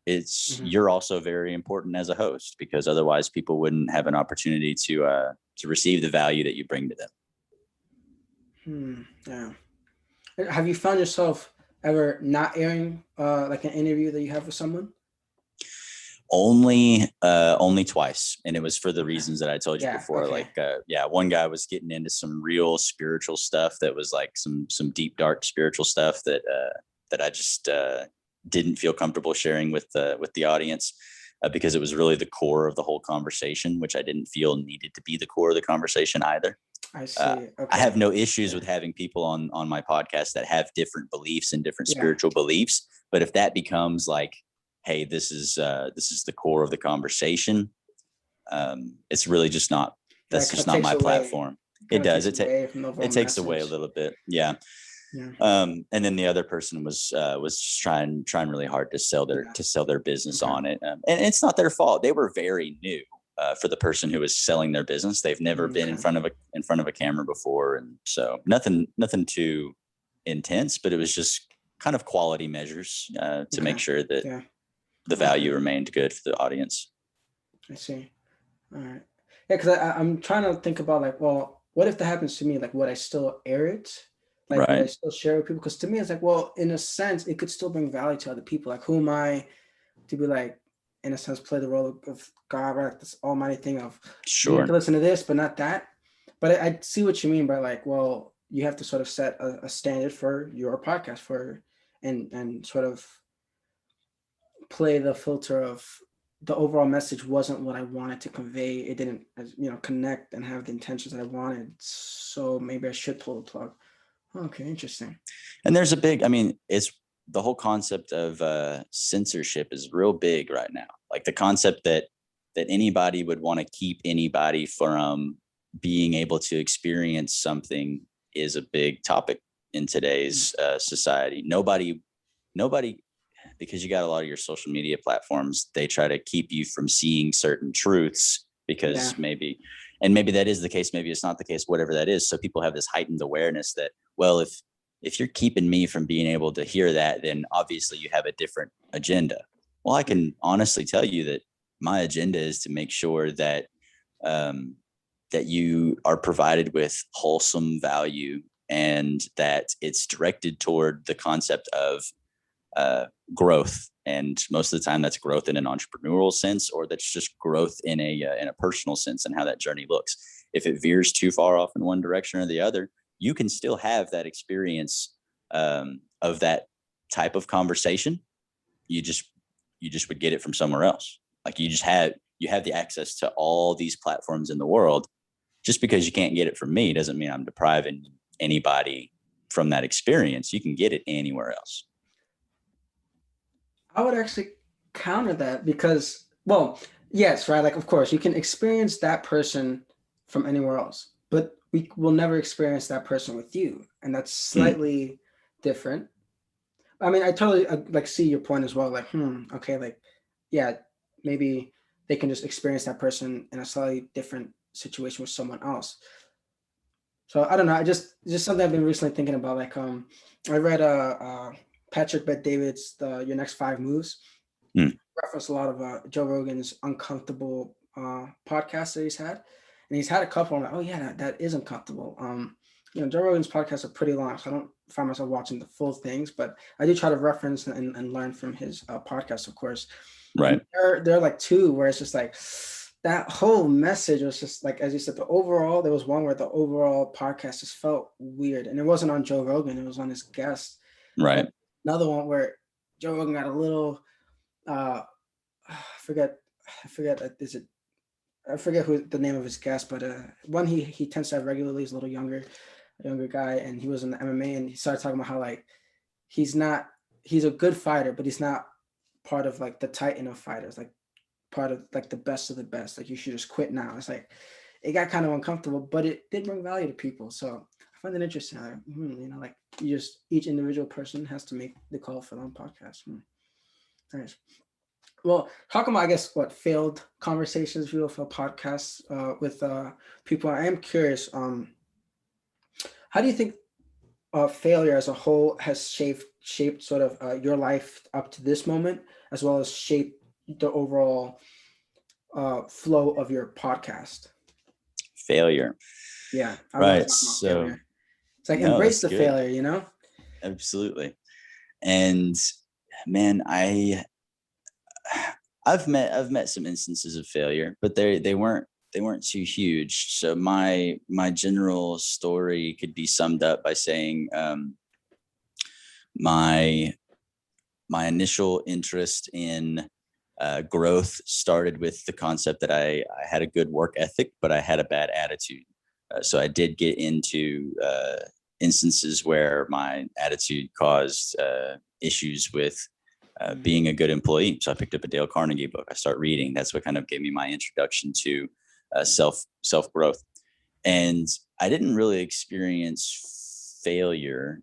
you're also very important as a host, because otherwise people wouldn't have an opportunity to receive the value that you bring to them. Yeah. Have you found yourself ever not airing like an interview that you have with someone? Only twice, and it was for the reasons that I told you before. Okay. Like, one guy was getting into some real spiritual stuff that was like some deep, dark spiritual stuff that I just didn't feel comfortable sharing with the audience, because it was really the core of the whole conversation, which I didn't feel needed to be the core of the conversation either. I see. Okay. I have no issues with having people on my podcast that have different beliefs and different spiritual beliefs, but if that becomes like, hey, this is the core of the conversation, it's really just not, that's just not my platform. It does. It takes away a little bit. Yeah. And then the other person was trying really hard to sell their business on it. And it's not their fault. They were very new for the person who was selling their business. They've never been in front of a camera before. And so nothing too intense, but it was just kind of quality measures to make sure that the value remained good for the audience. I see. All right. Yeah. Cause I'm trying to think about like, well, what if that happens to me? Like, would I still air it? Like, would I still share with people? Because to me, it's like, well, in a sense, it could still bring value to other people. Like, who am I to be like, in a sense, play the role of God, right? Like this almighty thing of, you have to listen to this, but not that. But I see what you mean by like, well, you have to sort of set a standard for your podcast and sort of play the filter of the overall message wasn't what I wanted to convey. It didn't, connect and have the intentions that I wanted. So maybe I should pull the plug. Okay, interesting. And there's it's the whole concept of censorship is real big right now. Like the concept that anybody would want to keep anybody from being able to experience something is a big topic in today's society. Nobody, because you got a lot of your social media platforms, they try to keep you from seeing certain truths because maybe that is the case, maybe it's not the case, whatever that is. So people have this heightened awareness that, well, if you're keeping me from being able to hear that, then obviously you have a different agenda. Well, I can honestly tell you that my agenda is to make sure that that you are provided with wholesome value, and that it's directed toward the concept of growth. And most of the time that's growth in an entrepreneurial sense, or that's just growth in a personal sense and how that journey looks. If it veers too far off in one direction or the other, you can still have that experience of that type of conversation. You just would get it from somewhere else. Like you have the access to all these platforms in the world. just because you can't get it from me doesn't mean I'm depriving anybody from that experience. You can get it anywhere else. I would actually counter that because, well, yes, right. Like, of course, you can experience that person from anywhere else, but we will never experience that person with you, and that's Mm, slightly different. I mean, I totally like see your point as well. Like, okay, like, yeah, maybe they can just experience that person in a slightly different situation with someone else. So I don't know. I just something I've been recently thinking about. Like, I read Patrick Bet David's the Your Next Five Moves. mm, Reference a lot of Joe Rogan's uncomfortable podcasts that he's had, and he's had a couple. I'm like, oh yeah, that is uncomfortable. Joe Rogan's podcasts are pretty long, so I don't find myself watching the full things, but I do try to reference and learn from his podcast, of course. And right. there are like two where it's just like that whole message was just like, as you said, the overall. There was one where the overall podcast just felt weird, and it wasn't on Joe Rogan; it was on his guest. And Right. another one where Joe Rogan got a little uh I forget I forget is it I forget who the name of his guest, but one he tends to have regularly is a younger guy, and he was in the MMA, and he started talking about how like he's not he's a good fighter, but he's not part of like the titan of fighters, like part of like the best of the best. Like you should just quit now. It's like it got kind of uncomfortable, but it did bring value to people. So I find it interesting. Like, like you just each individual person has to make the call for their own podcast. Nice. Well, talking about, I guess, what failed conversations, if you will, for podcasts with people, I am curious. How do you think failure as a whole has shaped sort of your life up to this moment, as well as shaped the overall flow of your podcast? Failure. Yeah, I love Right. talking about So failure. It's like no, embrace that's the good. failure, you know? Absolutely. And man, I've met some instances of failure, but they weren't too huge. So my general story could be summed up by saying my my initial interest in growth started with the concept that I had a good work ethic, but I had a bad attitude. So I did get into instances where my attitude caused issues with being a good employee. So I picked up a Dale Carnegie book. I start reading. That's what kind of gave me my introduction to self growth. And I didn't really experience failure,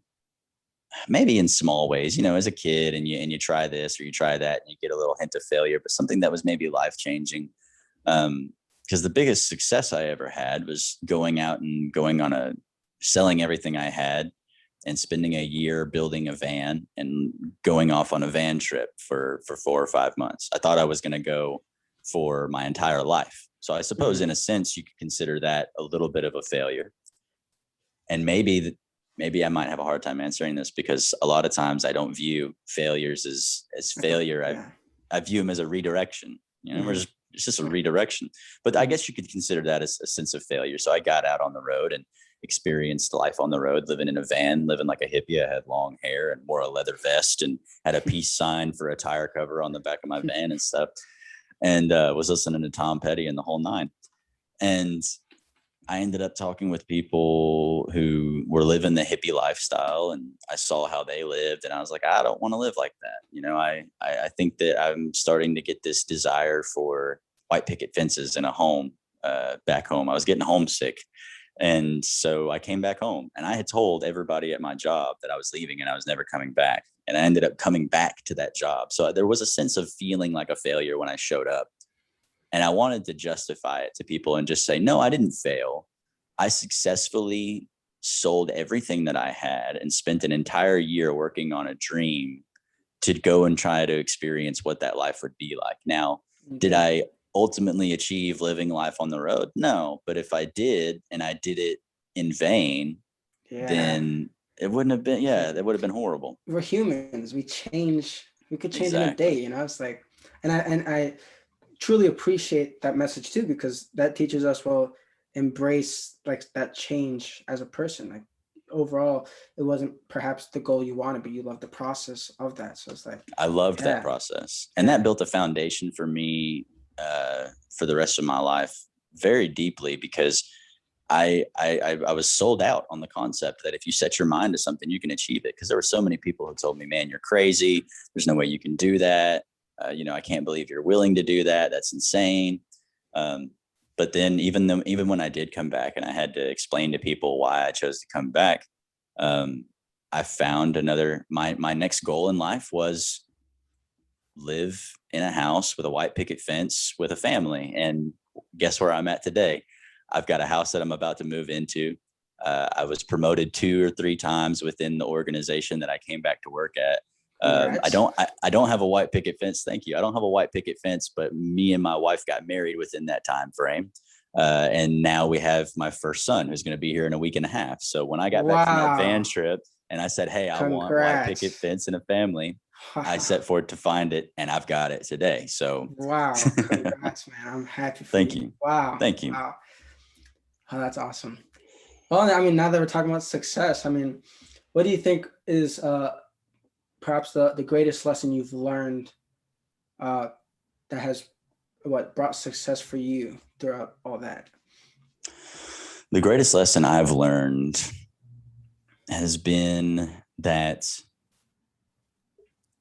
maybe in small ways, as a kid, and you try this or you try that, and you get a little hint of failure, but something that was maybe life changing. Because the biggest success I ever had was going out and selling everything I had and spending a year building a van and going off on a van trip for 4 or 5 months. I thought I was going to go for my entire life. So I suppose in a sense you could consider that a little bit of a failure. And maybe I might have a hard time answering this because a lot of times I don't view failures as failure. Yeah. I view them as a redirection. It's just a Yeah. redirection. But I Mhm. guess you could consider that as a sense of failure. So I got out on the road and experienced life on the road, living in a van, living like a hippie. I had long hair and wore a leather vest and had a peace sign for a tire cover on the back of my van and stuff. And was listening to Tom Petty and the whole nine. And I ended up talking with people who were living the hippie lifestyle, and I saw how they lived, and I was like, I don't want to live like that. I think that I'm starting to get this desire for white picket fences in a home back home. I was getting homesick. And so I came back home, and I had told everybody at my job that I was leaving and I was never coming back. And I ended up coming back to that job. So there was a sense of feeling like a failure when I showed up. And I wanted to justify it to people and just say, no, I didn't fail. I successfully sold everything that I had and spent an entire year working on a dream to go and try to experience what that life would be like. Now, did Okay. I ultimately achieve living life on the road? No. But if I did, and I did it in vain, Yeah. then it wouldn't have been, that would have been horrible. We're humans. We could change in a day, Exactly. It's like, and I truly appreciate that message too, because that teaches us, well, embrace like that change as a person. Like overall, it wasn't perhaps the goal you wanted, but you love the process of that. So it's like, I loved that yeah, process. And that yeah, built a foundation for me for the rest of my life very deeply because I was sold out on the concept that if you set your mind to something, you can achieve it. Because there were so many people who told me, man, you're crazy. There's no way you can do that. I can't believe you're willing to do that. That's insane. But then even when I did come back and I had to explain to people why I chose to come back, I found my next goal in life was live in a house with a white picket fence with a family. And guess where I'm at today? I've got a house that I'm about to move into. I was promoted 2 or 3 times within the organization that I came back to work at. I don't have a white picket fence. Thank you. I don't have a white picket fence, but me and my wife got married within that time frame. And now we have my first son who's going to be here in a week and a half. So when I got back from that van trip and I said, hey, I want white picket fence and a family, I set forth to find it, and I've got it today. So wow, congrats, man! I'm happy for Thank you. Wow, thank you. Wow, oh, that's awesome. Well, I mean, now that we're talking about success, I mean, what do you think is perhaps the greatest lesson you've learned that has brought success for you throughout all that? The greatest lesson I've learned has been that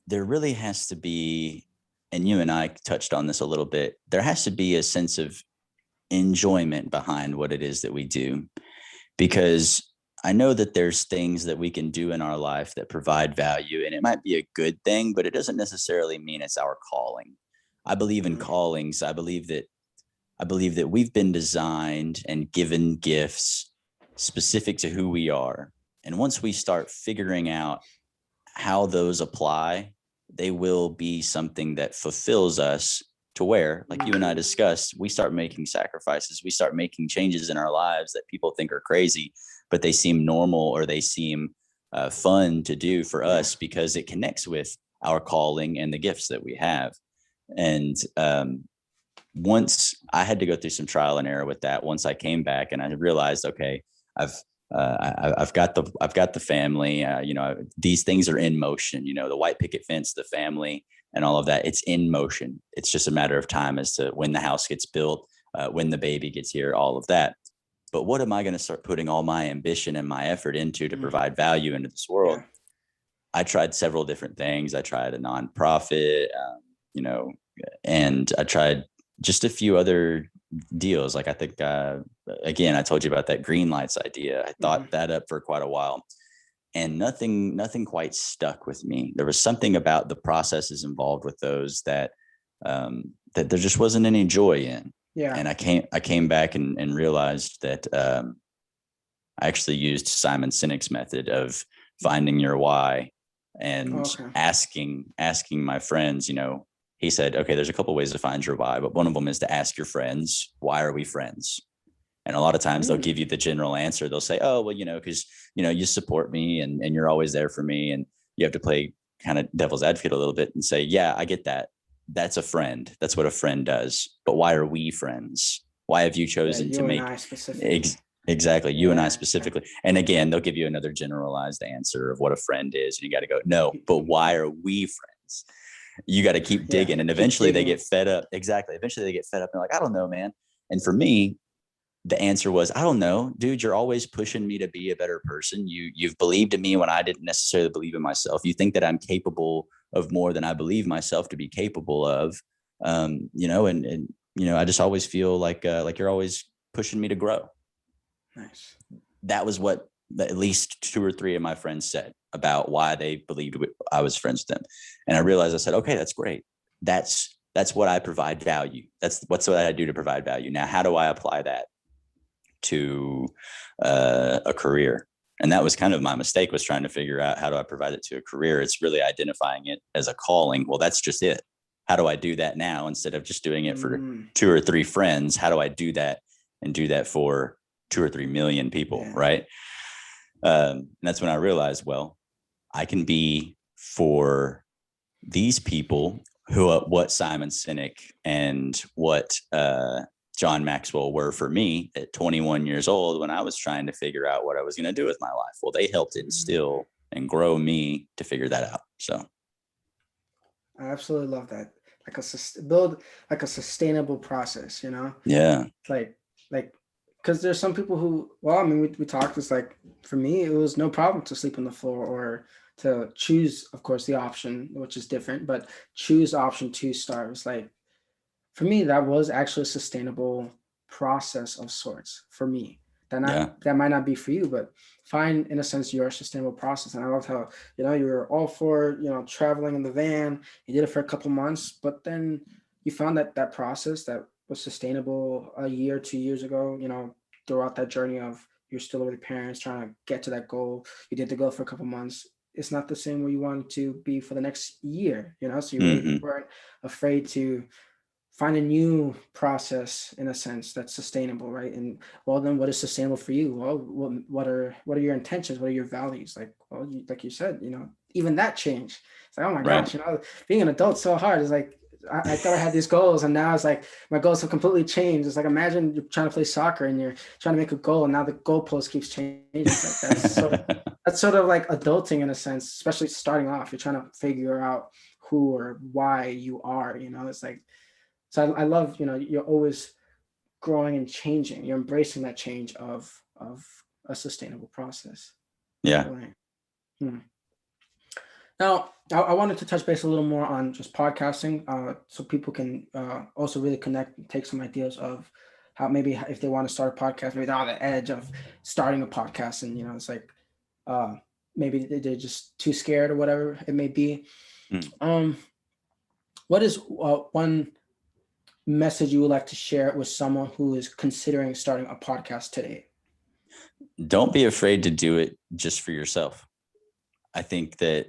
there really has to be, and you and I touched on this a little bit, there has to be a sense of enjoyment behind what it is that we do. Because I know that there's things that we can do in our life that provide value, and it might be a good thing, but it doesn't necessarily mean it's our calling. I believe in callings. I believe that we've been designed and given gifts specific to who we are. And once we start figuring out how those apply, they will be something that fulfills us to where, like you and I discussed, we start making sacrifices. We start making changes in our lives that people think are crazy, but they seem normal or they seem fun to do for us because it connects with our calling and the gifts that we have. And once I had to go through some trial and error with that, once I came back and I realized, okay, I've got the family, these things are in motion, the white picket fence, the family and all of that. It's in motion. It's just a matter of time as to when the house gets built, when the baby gets here, all of that. But what am I going to start putting all my ambition and my effort into to provide value into this world? Yeah. I tried several different things. I tried a nonprofit, and I tried just a few other deals. Like I think, again, I told you about that green lights idea. I thought that up for quite a while, and nothing quite stuck with me. There was something about the processes involved with those that there just wasn't any joy in. Yeah. And I came back and realized that I actually used Simon Sinek's method of finding your why and asking my friends, he said, okay, there's a couple of ways to find your why, but one of them is to ask your friends, why are we friends? And a lot of times they'll give you the general answer. They'll say, oh, well, because, you support me and you're always there for me. And you have to play kind of devil's advocate a little bit and say, yeah, I get that. That's a friend. That's what a friend does. But why are we friends? Why have you chosen to make exactly you and I specifically? And again, they'll give you another generalized answer of what a friend is. And you got to go, no, but why are we friends? You got to keep digging. And eventually they get fed up. Exactly. Eventually they get fed up and like, I don't know, man. And for me, the answer was, I don't know, dude, you're always pushing me to be a better person. You've believed in me when I didn't necessarily believe in myself. You think that I'm capable of more than I believe myself to be capable of. And I just always feel like you're always pushing me to grow. Nice. That was what at least 2 or 3 of my friends said about why they believed I was friends with them. And I realized, I said, okay, that's great. That's what I provide value. That's what I do to provide value. Now, how do I apply that to a career? And that was kind of my mistake, was trying to figure out, how do I provide it to a career? It's really identifying it as a calling. Well, that's just it. How do I do that now instead of just doing it for 2 or 3 friends? How do I do that and do that for 2 or 3 million people? Yeah. Right. And that's when I realized, well, I can be for these people who, what Simon Sinek and what John Maxwell were for me at 21 years old when I was trying to figure out what I was going to do with my life. Well, they helped instill and grow me to figure that out. So I absolutely love that. Build like a sustainable process, Yeah. Like because there's some people who, well, I mean, we talked, it's like, for me, it was no problem to sleep on the floor or to choose, of course, the option, which is different, but choose option two star. It was like, for me, that was actually a sustainable process of sorts for me. Yeah. That might not be for you, but find in a sense your sustainable process. And I loved how, you were all for, traveling in the van. You did it for a couple months, but then you found that process that was sustainable a year, 2 years ago, throughout that journey of you're still with your parents trying to get to that goal. You did the goal for a couple months. It's not the same where you want to be for the next year, so you really Hmm. weren't afraid to find a new process in a sense that's sustainable, right? And well, then what is sustainable for you? Well, what are your intentions? What are your values? Like, well, like you said, even that changed. It's like, oh my Right. gosh, being an adult's so hard. It's like I thought I had these goals, and now it's like my goals have completely changed. It's like, imagine you're trying to play soccer and you're trying to make a goal, and now the goalpost keeps changing. It's like that's sort of like adulting in a sense, especially starting off. You're trying to figure out who or why you are. It's like, so I love, you're always growing and changing. You're embracing that change of a sustainable process. Yeah. Right. Hmm. Now, I wanted to touch base a little more on just podcasting, so people can also really connect and take some ideas of how maybe if they want to start a podcast, maybe they're on the edge of starting a podcast, and it's like uh, maybe they're just too scared or whatever it may be. Mm. Um, what is one message you would like to share with someone who is considering starting a podcast today? Don't be afraid to do it just for yourself. I think that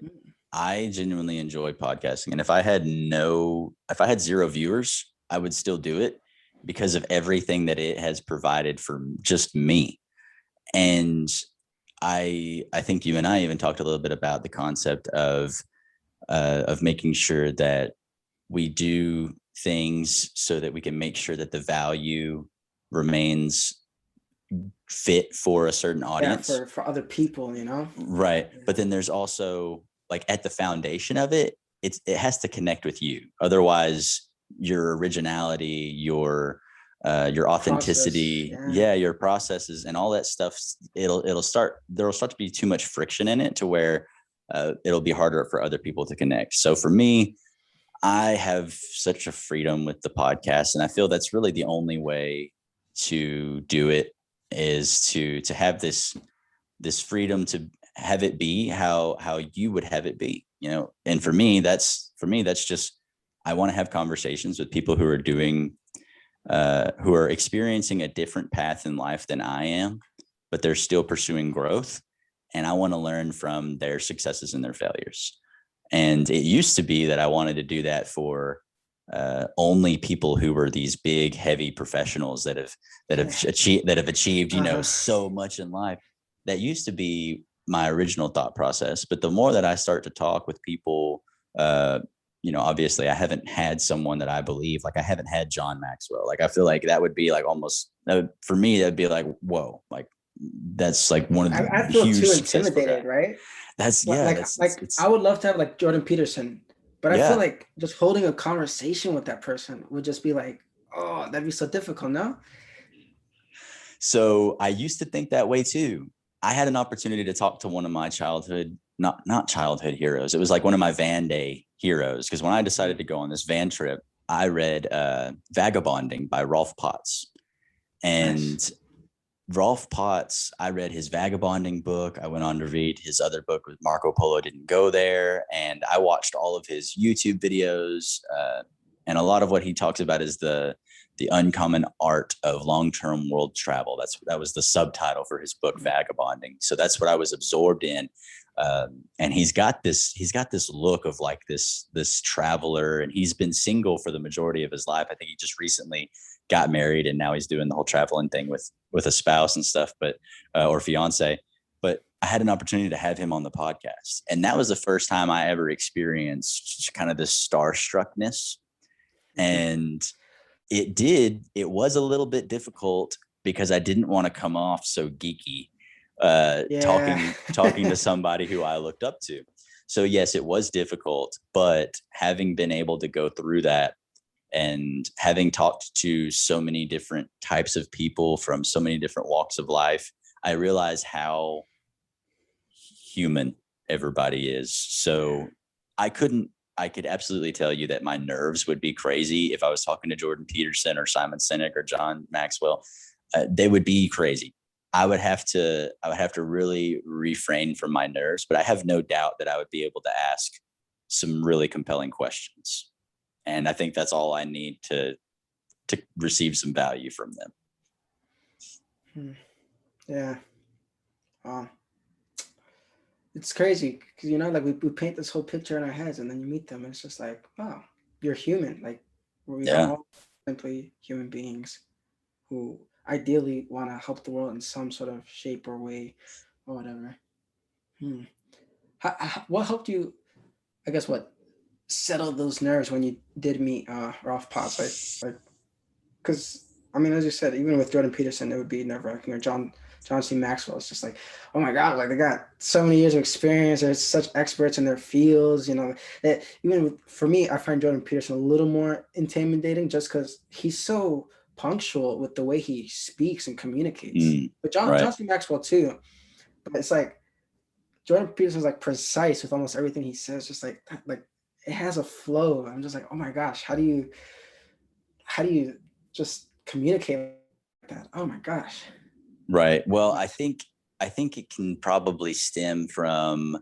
I genuinely enjoy podcasting. And if I had 0 viewers, I would still do it because of everything that it has provided for just me. And I think you and I even talked a little bit about the concept of making sure that we do things so that we can make sure that the value remains fit for a certain Yeah, audience. for other people, Right. Yeah. But then there's also, like, at the foundation of it, it has to connect with you. Otherwise, your originality, your Process. authenticity, Yeah. yeah, your processes and all that stuff, there'll start to be too much friction in it to where it'll be harder for other people to connect. So for me, I have such a freedom with the podcast, and I feel that's really the only way to do it, is to have this freedom to have it be how you would have it be, and for me that's just, I want to have conversations with people who are who are experiencing a different path in life than I am, but they're still pursuing growth, and I want to learn from their successes and their failures. And it used to be that I wanted to do that for only people who were these big, heavy professionals that have achieved, Uh-huh. so much in life. That used to be my original thought process. But the more that I start to talk with people, obviously I haven't had someone that I believe, like I haven't had John Maxwell. Like I feel like that would be like almost, for me, that'd be like, whoa, like that's like one of I the feel huge too successful guys. intimidated, right? That's, Like, yeah, like, that's, like I it's, would love to have like Jordan Peterson, but I feel yeah. like just holding a conversation with that person would just be like, oh, that'd be so difficult, no? So I used to think that way too. I had an opportunity to talk to one of my childhood, not childhood heroes. It was like one of my van day heroes. Because when I decided to go on this van trip, I read Vagabonding by Rolf Potts. Nice. And Rolf Potts, I read his Vagabonding book. I went on to read his other book with Marco Polo Didn't Go There. And I watched all of his YouTube videos. And a lot of what he talks about is the uncommon art of long-term world travel. That was the subtitle for his book, Vagabonding. So that's what I was absorbed in. And he's got this look of like this traveler, and he's been single for the majority of his life. I think he just recently got married, and now he's doing the whole traveling thing with a spouse and stuff, but or fiance. But I had an opportunity to have him on the podcast, and that was the first time I ever experienced kind of this starstruckness. And it was a little bit difficult because I didn't want to come off so geeky, Yeah. talking to somebody who I looked up to. So yes, it was difficult, but having been able to go through that And having talked to so many different types of people from so many different walks of life, I realize how human everybody is. So I could absolutely tell you that my nerves would be crazy if I was talking to Jordan Peterson or Simon Sinek or John Maxwell. They would be crazy. I would have to really refrain from my nerves, but I have no doubt that I would be able to ask some really compelling questions. And I think that's all I need to receive some value from them. Yeah. It's crazy because, like we paint this whole picture in our heads, and then you meet them and it's just like, wow, you're human. Like we are all simply human beings who ideally want to help the world in some sort of shape or way or whatever. What helped you, I guess, settle those nerves when you did meet Ralph Potts? Like, because I mean, as you said, even with Jordan Peterson, it would be nerve wracking. Or John C. Maxwell. It's just like, oh my God, like they got so many years of experience. They're such experts in their fields. That even for me, I find Jordan Peterson a little more intimidating just because he's so punctual with the way he speaks and communicates. But John C. Maxwell too. But it's like Jordan Peterson's like precise with almost everything he says. Just like it has a flow. I'm just like, oh my gosh, how do you just communicate like that? Oh my gosh. Right. Well, I think it can probably stem from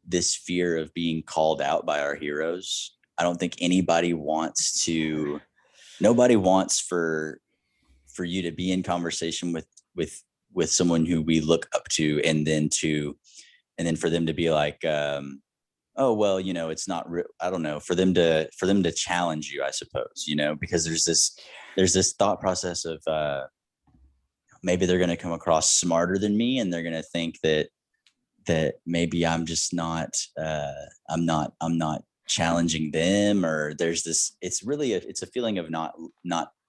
this fear of being called out by our heroes. I don't think nobody wants for you to be in conversation with someone who we look up to, and then for them to be like, oh, well, it's not I don't know, for them to challenge you, I suppose, because there's this thought process of maybe they're going to come across smarter than me, and they're going to think that maybe I'm just not I'm not challenging them, or there's this, it's a feeling of not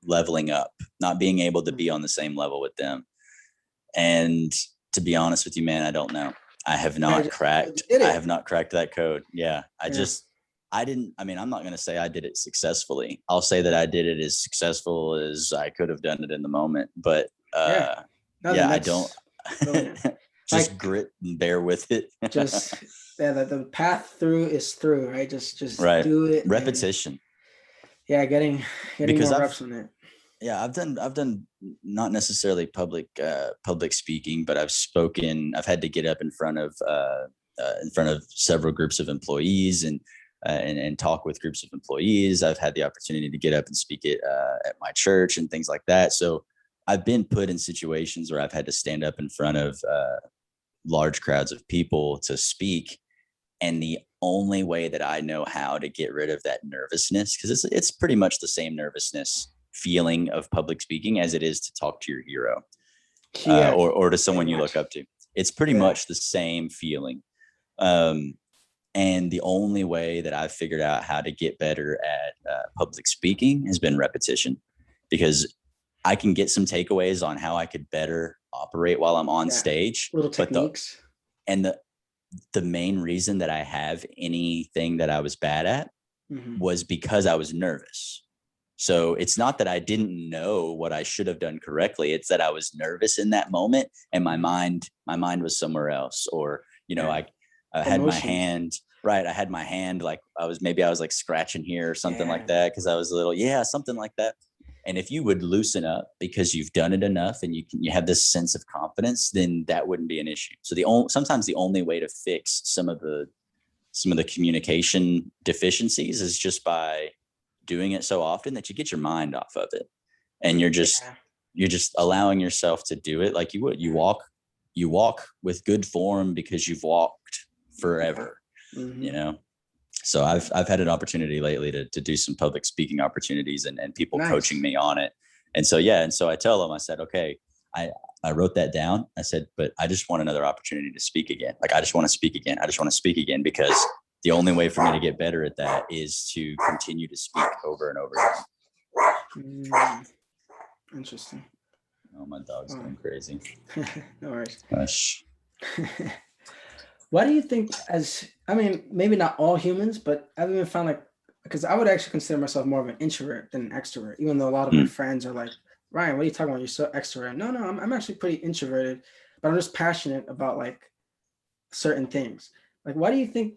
leveling up, not being able to be on the same level with them. And to be honest with you, man, I don't know. I have not cracked that code. Yeah. I'm not going to say I did it successfully. I'll say that I did it as successful as I could have done it in the moment, but I don't just grit and bear with it. The path through is through, right? Just right. Do it. Repetition. Getting because more reps on it. Yeah, I've done not necessarily public speaking, but I've had to get up in front of several groups of employees and talk with groups of employees. I've had the opportunity to get up and speak at my church and things like that. So I've been put in situations where I've had to stand up in front of large crowds of people to speak. And the only way that I know how to get rid of that nervousness, because it's pretty much the same nervousness feeling of public speaking as it is to talk to your hero or to someone you look up to. It's pretty much the same feeling. And the only way that I've figured out how to get better at public speaking has been repetition, because I can get some takeaways on how I could better operate while I'm on stage. Little techniques. The main reason that I have anything that I was bad at was because I was nervous. So it's not that I didn't know what I should have done correctly. It's that I was nervous in that moment, and my mind was somewhere else. Or, I had my hand, right. I had my hand, like I was like scratching here or something like that, because I was a little, something like that. And if you would loosen up because you've done it enough and you have this sense of confidence, then that wouldn't be an issue. So sometimes the only way to fix some of the communication deficiencies is just by doing it so often that you get your mind off of it, and you're just allowing yourself to do it like you would. You walk with good form because you've walked forever. So I've had an opportunity lately to do some public speaking opportunities and people coaching me on it. And so I tell them, I said, okay, I wrote that down. I said, but I just want another opportunity to speak again. Like, I just want to speak again. I just want to speak again, because the only way for me to get better at that is to continue to speak over and over again. Interesting. Oh, my dog's going crazy. No worries. Gosh. Why do you think, maybe not all humans, but I've even found like because I would actually consider myself more of an introvert than an extrovert, even though a lot of my Mm, friends are like, Ryan, what are you talking about? You're so extrovert. No, no, I'm actually pretty introverted, but I'm just passionate about like certain things. Like, why do you think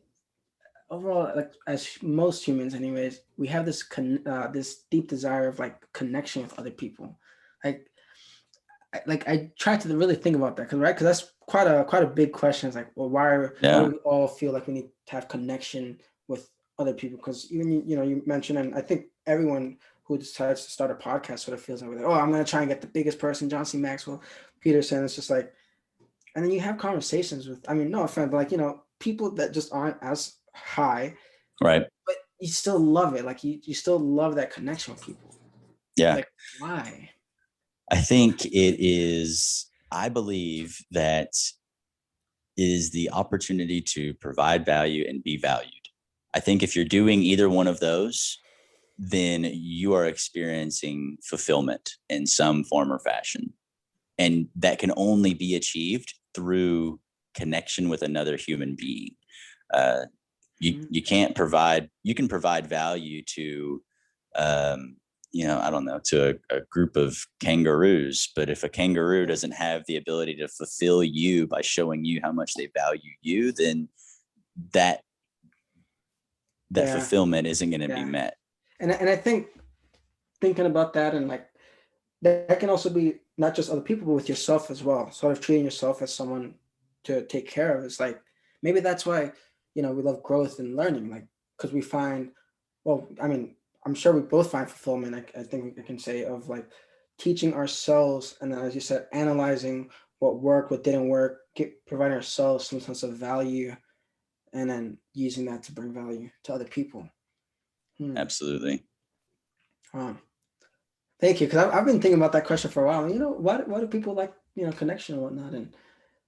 overall, like as most humans, anyways, we have this deep desire of like connection with other people. Like, I try to really think about that because right, because that's quite a big question. It's like, well, why do yeah. we all feel like we need to have connection with other people? Because even you mentioned, and I think everyone who decides to start a podcast sort of feels like, oh, I'm gonna try and get the biggest person, John C. Maxwell, Peterson. It's just like, and then you have conversations with, I mean, no offense, but like people that just aren't as high, Right. but you still love it. Like you still love that connection with people. Yeah. Like why? I think it is, I believe that is the opportunity to provide value and be valued. I think if you're doing either one of those, then you are experiencing fulfillment in some form or fashion. And that can only be achieved through connection with another human being. Uh, you can't provide, you can provide value to um, I don't know, to a group of kangaroos. But if a kangaroo doesn't have the ability to fulfill you by showing you how much they value you, then that Yeah, fulfillment isn't going to be yeah. met. And I think thinking about that and like that can also be not just other people, but with yourself as well. Sort of treating yourself as someone to take care of. It's like maybe that's why we love growth and learning, like because we find, well, I mean, I'm sure we both find fulfillment. I think we can say of like teaching ourselves, and then as you said, analyzing what worked, what didn't work, providing ourselves some sense of value, and then using that to bring value to other people. Hmm. Absolutely. Huh. Thank you, because I've been thinking about that question for a while. Why do people like connection and whatnot? And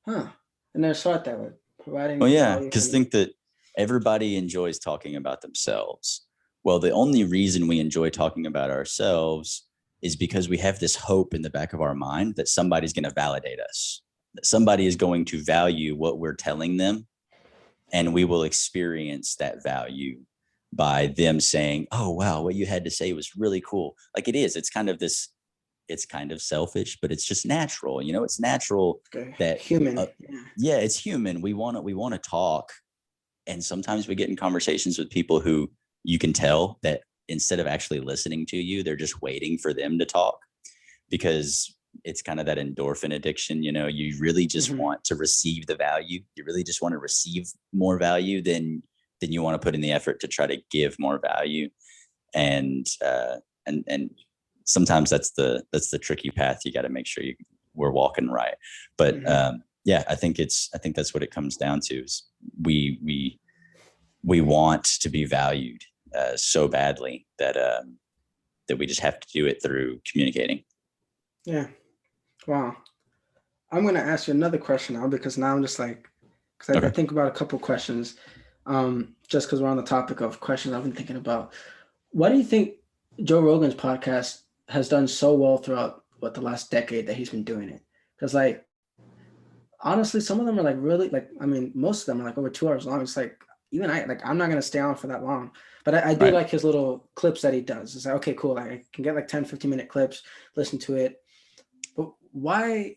huh, I never saw it that way. Well, Providing yeah, value because from think that everybody enjoys talking about themselves. Well, the only reason we enjoy talking about ourselves is because we have this hope in the back of our mind that somebody's going to validate us, that somebody is going to value what we're telling them, and we will experience that value by them saying, "Oh, wow, what you had to say was really cool." Like it is. It's kind of this. It's kind of selfish, but it's just natural. It's natural okay, that, human. uh, Yeah. yeah, it's human. We want to talk, and sometimes we get in conversations with people who you can tell that instead of actually listening to you, they're just waiting for them to talk, because it's kind of that endorphin addiction. You really just Hmm. want to receive the value. You really just want to receive more value than you want to put in the effort to try to give more value. And uh and and sometimes that's the tricky path. You got to make sure we're walking right. But Hmm. yeah, I think that's what it comes down to, is we want to be valued so badly that we just have to do it through communicating. Yeah. Wow. I'm gonna ask you another question now because now I'm just like, because I Okay. think about a couple questions, just because we're on the topic of questions I've been thinking about. What do you think Joe Rogan's podcast has done so well throughout the last decade that he's been doing it? Because like honestly, some of them are like really like I mean, most of them are like over 2 hours long. It's like even I'm not gonna stay on for that long. But I do Right. like his little clips that he does. It's like, okay, cool. Like I can get like 10, 15-minute clips, listen to it. But why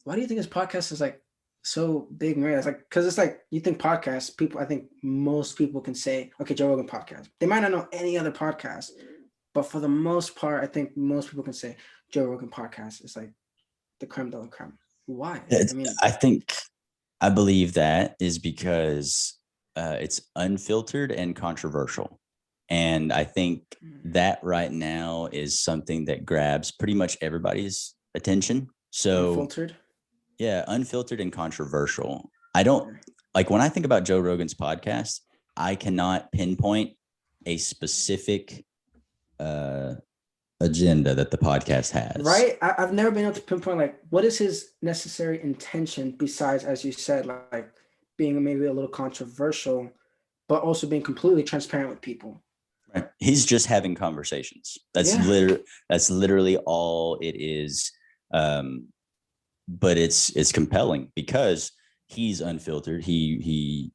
do you think his podcast is like so big and rare? It's like because it's like you think podcasts, people I think most people can say, okay, Joe Rogan podcast. They might not know any other podcast, but for the most part, I think most people can say Joe Rogan podcast is like the creme de la creme. Why? I mean, I think I believe that is because it's unfiltered and controversial. And I think that right now is something that grabs pretty much everybody's attention. So, unfiltered. yeah, unfiltered and controversial. I don't Yeah. like when I think about Joe Rogan's podcast, I cannot pinpoint a specific uh, agenda that the podcast has. Right? I've never been able to pinpoint like what is his necessary intention besides, as you said, like being maybe a little controversial, but also being completely transparent with people. Right. He's just having conversations. Yeah. That's literally all it is. But it's compelling because he's unfiltered. He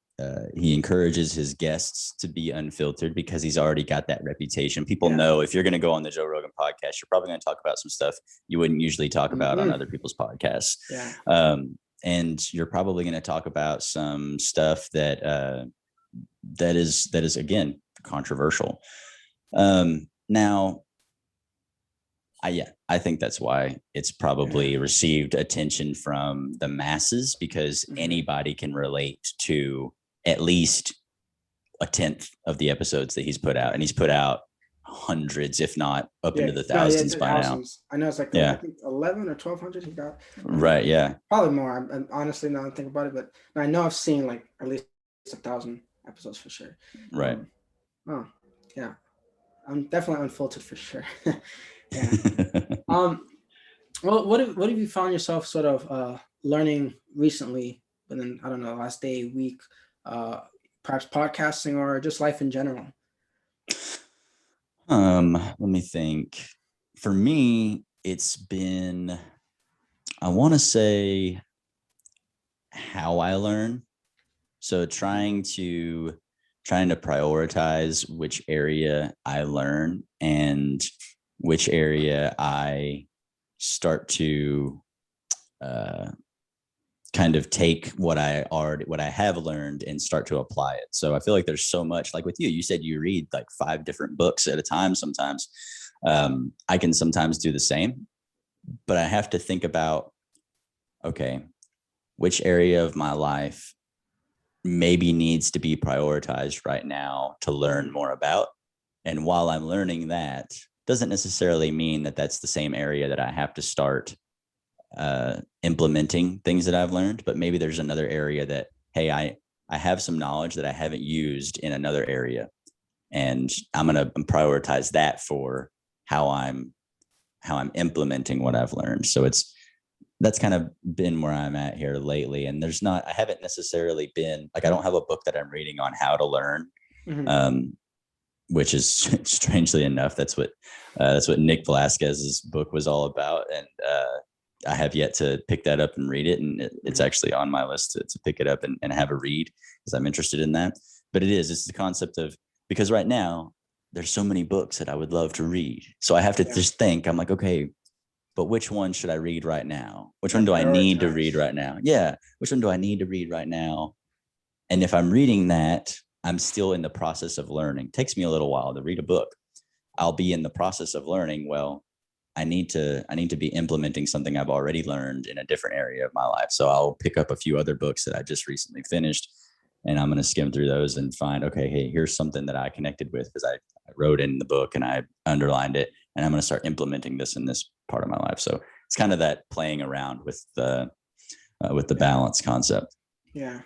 he encourages his guests to be unfiltered because he's already got that reputation. People Yeah. know if you're going to go on the Joe Rogan podcast, you're probably going to talk about some stuff you wouldn't usually talk about on other people's podcasts. Yeah. And you're probably going to talk about some stuff that that is again controversial. Now, I think that's why it's probably received attention from the masses, because anybody can relate to at least a tenth of the episodes that he's put out, and he's put out hundreds, if not up into the thousands by now. I know it's like I think 11 or 1200 he got. Right. Yeah. Probably more. I'm honestly not thinking about it, but I know I've seen like at least 1,000 episodes for sure. Right. Oh yeah, I'm definitely unfiltered for sure. Yeah. Well, what have you found yourself sort of learning recently within, I don't know, last day, week, perhaps podcasting or just life in general? Let me think. For me, it's been, I want to say, how I learn. So trying to prioritize which area I learn and which area I start to kind of take what I have learned and start to apply it. So I feel like there's so much, like with you said you read like 5 different books at a time sometimes. I can sometimes do the same, but I have to think about, okay, which area of my life maybe needs to be prioritized right now to learn more about. And while I'm learning that, doesn't necessarily mean that that's the same area that I have to start implementing things that I've learned, but maybe there's another area that, hey, I have some knowledge that I haven't used in another area, and I'm going to prioritize that for how I'm implementing what I've learned. So that's kind of been where I'm at here lately. And I haven't necessarily been like, I don't have a book that I'm reading on how to learn, which is strangely enough, that's what Nick Velasquez's book was all about. And I have yet to pick that up and read it. And it's actually on my list to pick it up and have a read, because I'm interested in that. But it's the concept of, because right now there's so many books that I would love to read. So I have to just think, I'm like, okay, but which one should I read right now? Which one do I need to read right now? Yeah. Which one do I need to read right now? And if I'm reading that, I'm still in the process of learning. It takes me a little while to read a book. I'll be in the process of learning. Well, I need to be implementing something I've already learned in a different area of my life. So I'll pick up a few other books that I just recently finished, and I'm going to skim through those and find, okay, hey, here's something that I connected with because I wrote in the book and I underlined it, and I'm going to start implementing this in this part of my life. So it's kind of that playing around with the balance concept. Yeah.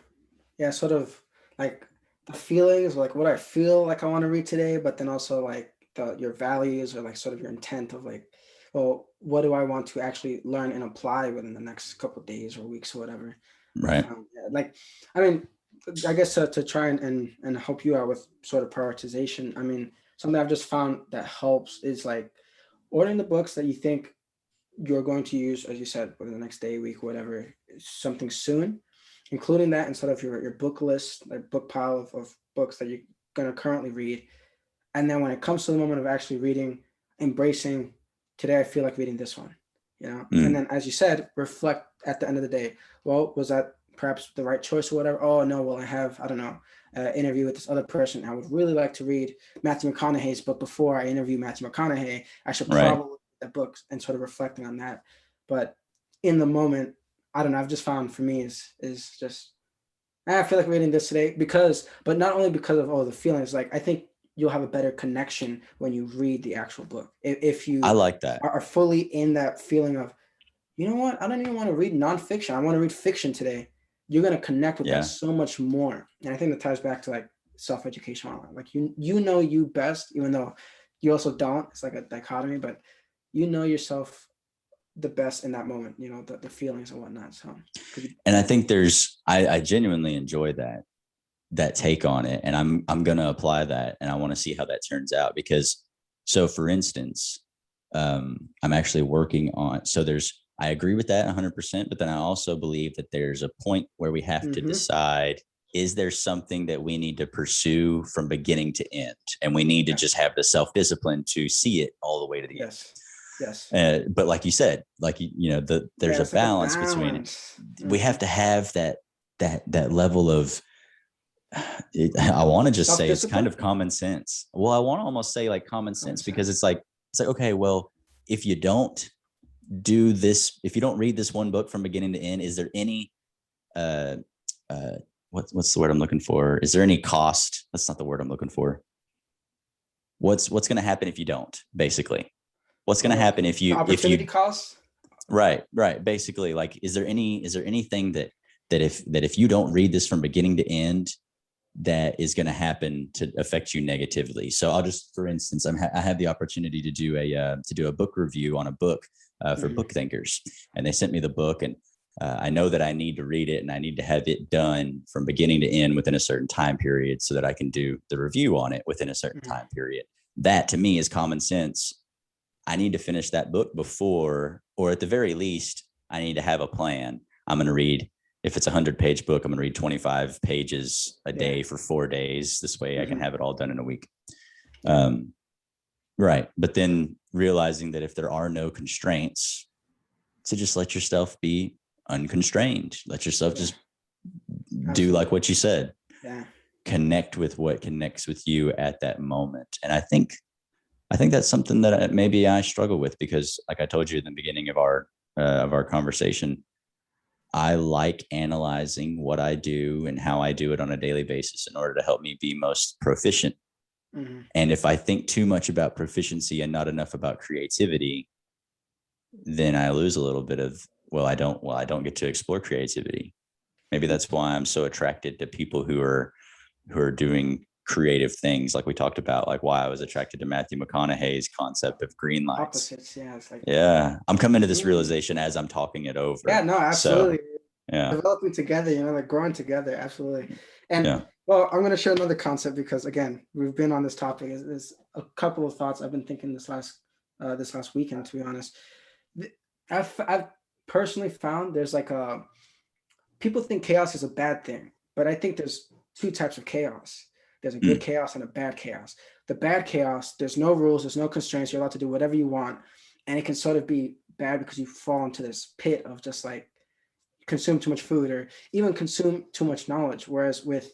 Sort of like the feelings, like what I feel like I want to read today, but then also like your values or like sort of your intent of like, well, what do I want to actually learn and apply within the next couple of days or weeks or whatever. Right. Like, I mean, I guess to try and help you out with sort of prioritization. I mean, something I've just found that helps is like ordering the books that you think you're going to use, as you said, within the next day, week, whatever, something soon, including that instead of your book list, like book pile of books that you're going to currently read. And then when it comes to the moment of actually reading, embracing, today I feel like reading this one, and then, as you said, reflect at the end of the day. Well, was that perhaps the right choice or whatever? Oh no, well, I have, I don't know, interview with this other person. I would really like to read Matthew McConaughey's book before I interview Matthew McConaughey. I should probably read that book, and sort of reflecting on that. But in the moment, I don't know, I've just found for me is just, I feel like reading this today but not only because of the feelings, like I think you'll have a better connection when you read the actual book. If you I like that. are fully in that feeling of, you know what, I don't even want to read nonfiction, I want to read fiction today. You're going to connect with that so much more. And I think that ties back to like self-education online. Like you know you best, even though you also don't. It's like a dichotomy, but you know yourself the best in that moment, the feelings and whatnot. So, and I think I genuinely enjoy that take on it, and I'm going to apply that, and I want to see how that turns out. Because, so for instance, I'm actually working on, I agree with that 100%, but then I also believe that there's a point where we have to decide is there something that we need to pursue from beginning to end? And we need to just have the self-discipline to see it all the way to the end. Yes. But like you said, like, there's a balance between it. We have to have that level of, I want to just say it's kind of common sense. Well, I want to almost say like common sense, because it's like, okay, well, if you don't do this, if you don't read this one book from beginning to end, is there any, what's the word I'm looking for? Is there any cost? That's not the word I'm looking for. What's going to happen if you don't, basically? What's going to happen if you, opportunity cost? Right. Basically, like, is there anything that if you don't read this from beginning to end, that is going to happen to affect you negatively? So I'll just, for instance, I had the opportunity to do a book review on a book for book thinkers, and they sent me the book, and I know that I need to read it, and I need to have it done from beginning to end within a certain time period so that I can do the review on it within a certain time period. That to me is common sense. I need to finish that book before, or at the very least, I need to have a plan. I'm going to read, if it's a 100-page book, I'm going to read 25 pages a day for 4 days. This way I can have it all done in a week. Right. But then realizing that if there are no constraints, to just let yourself be unconstrained. Let yourself just do like what you said. Connect with what connects with you at that moment. And I think that's something that maybe I struggle with, because like I told you in the beginning of our conversation, I like analyzing what I do and how I do it on a daily basis in order to help me be most proficient. And if I think too much about proficiency and not enough about creativity, then I lose a little bit of, I don't get to explore creativity. Maybe that's why I'm so attracted to people who are doing creative things, like we talked about, like why I was attracted to Matthew McConaughey's concept of green lights. Opposites, it's like, I'm coming to this realization as I'm talking it over. No, absolutely. So, developing together, like growing together, absolutely. And well, I'm going to share another concept, because again, we've been on this topic. There's a couple of thoughts I've been thinking this last weekend, to be honest. I've personally found there's like people think chaos is a bad thing, but I think there's two types of chaos. There's a good chaos and a bad chaos. The bad chaos, there's no rules, there's no constraints. You're allowed to do whatever you want. And it can sort of be bad because you fall into this pit of just like consume too much food or even consume too much knowledge. Whereas with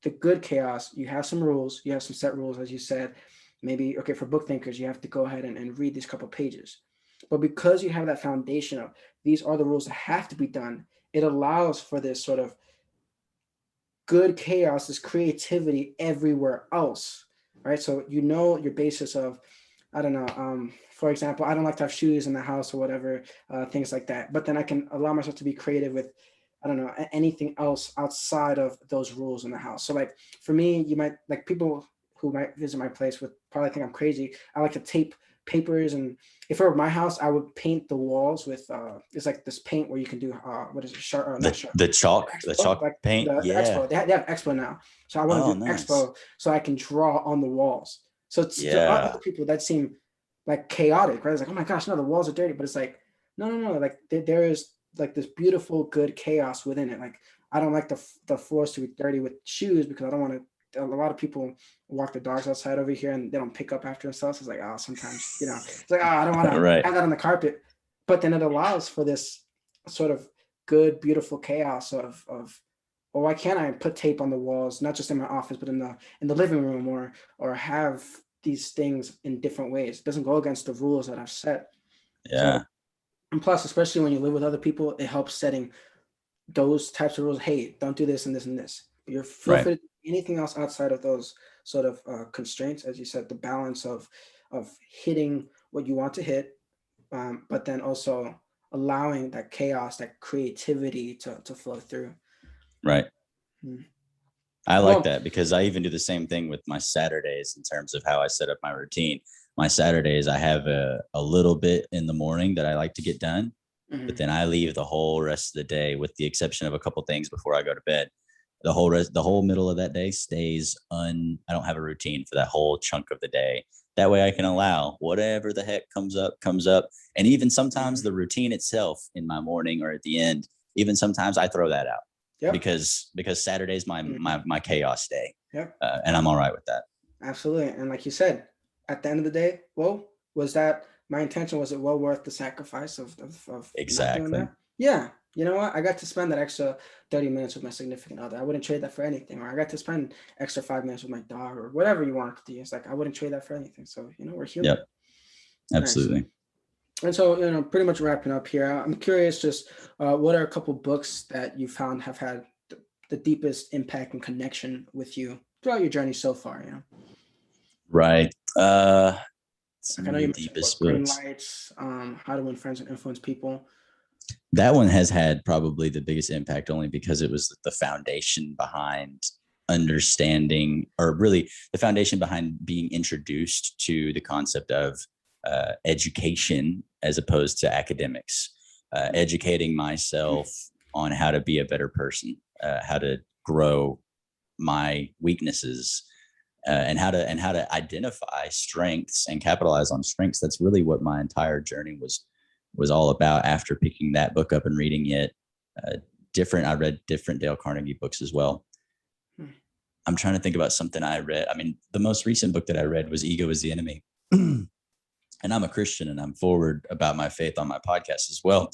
the good chaos, you have some rules, you have some set rules, as you said. Maybe, okay, for book thinkers, you have to go ahead and read these couple pages. But because you have that foundation of these are the rules that have to be done, it allows for this sort of good chaos, this creativity everywhere else, right? So your basis of, I don't know, for example, I don't like to have shoes in the house or whatever, things like that. But then I can allow myself to be creative with, I don't know, anything else outside of those rules in the house. So like for me, you might, like people who might visit my place would probably think I'm crazy. I like to tape papers, and if it were my house, I would paint the walls with it's like this paint where you can do what is it, the chalk like paint. The Expo. They have Expo now, so I want to do Expo so I can draw on the walls. So to other people that seem like chaotic, right? It's like, oh my gosh, no, the walls are dirty, but it's like no, like there is like this beautiful good chaos within it. Like I don't like the floors to be dirty with shoes, because I don't want to. A lot of people walk the dogs outside over here and they don't pick up after themselves. It's like, sometimes, it's like, I don't want to have that on the carpet. But then it allows for this sort of good, beautiful chaos of, well, why can't I put tape on the walls, not just in my office, but in the living room, or have these things in different ways? It doesn't go against the rules that I've set. Yeah. So, and plus, especially when you live with other people, it helps setting those types of rules. Hey, don't do this and this and this. But you're free to do anything else outside of those sort of constraints, as you said, the balance of hitting what you want to hit, but then also allowing that chaos, that creativity to flow through. Right. I like that, because I even do the same thing with my Saturdays in terms of how I set up my routine. My Saturdays, I have a little bit in the morning that I like to get done, but then I leave the whole rest of the day, with the exception of a couple things before I go to bed. The whole middle of that day stays I don't have a routine for that whole chunk of the day. That way I can allow whatever the heck comes up. And even sometimes the routine itself in my morning or at the end, even sometimes I throw that out. Yep. because Saturday's my chaos day. Yep. And I'm all right with that. Absolutely. And like you said, at the end of the day, well, was that my intention? Was it well worth the sacrifice of not doing Exactly. that? Yeah. You know what? I got to spend that extra 30 minutes with my significant other. I wouldn't trade that for anything. Or I got to spend extra 5 minutes with my dog or whatever you want it to do. It's like, I wouldn't trade that for anything. So, we're human. Yep. Nice. Absolutely. And so, pretty much wrapping up here, I'm curious just what are a couple books that you found have had the deepest impact and connection with you throughout your journey so far, Right. Like Some I know of you the mentioned deepest Green books. Lights, How to Win Friends and Influence People. That one has had probably the biggest impact only because it was the foundation behind understanding, or really the foundation behind being introduced to the concept of education as opposed to academics, educating myself on how to be a better person, how to grow my weaknesses, and how to identify strengths and capitalize on strengths. That's really what my entire journey was all about. After picking that book up and reading it, I read different Dale Carnegie books as well. I'm trying to think about something I read. I mean, the most recent book that I read was Ego is the Enemy. And I'm a Christian, and I'm forward about my faith on my podcast as well.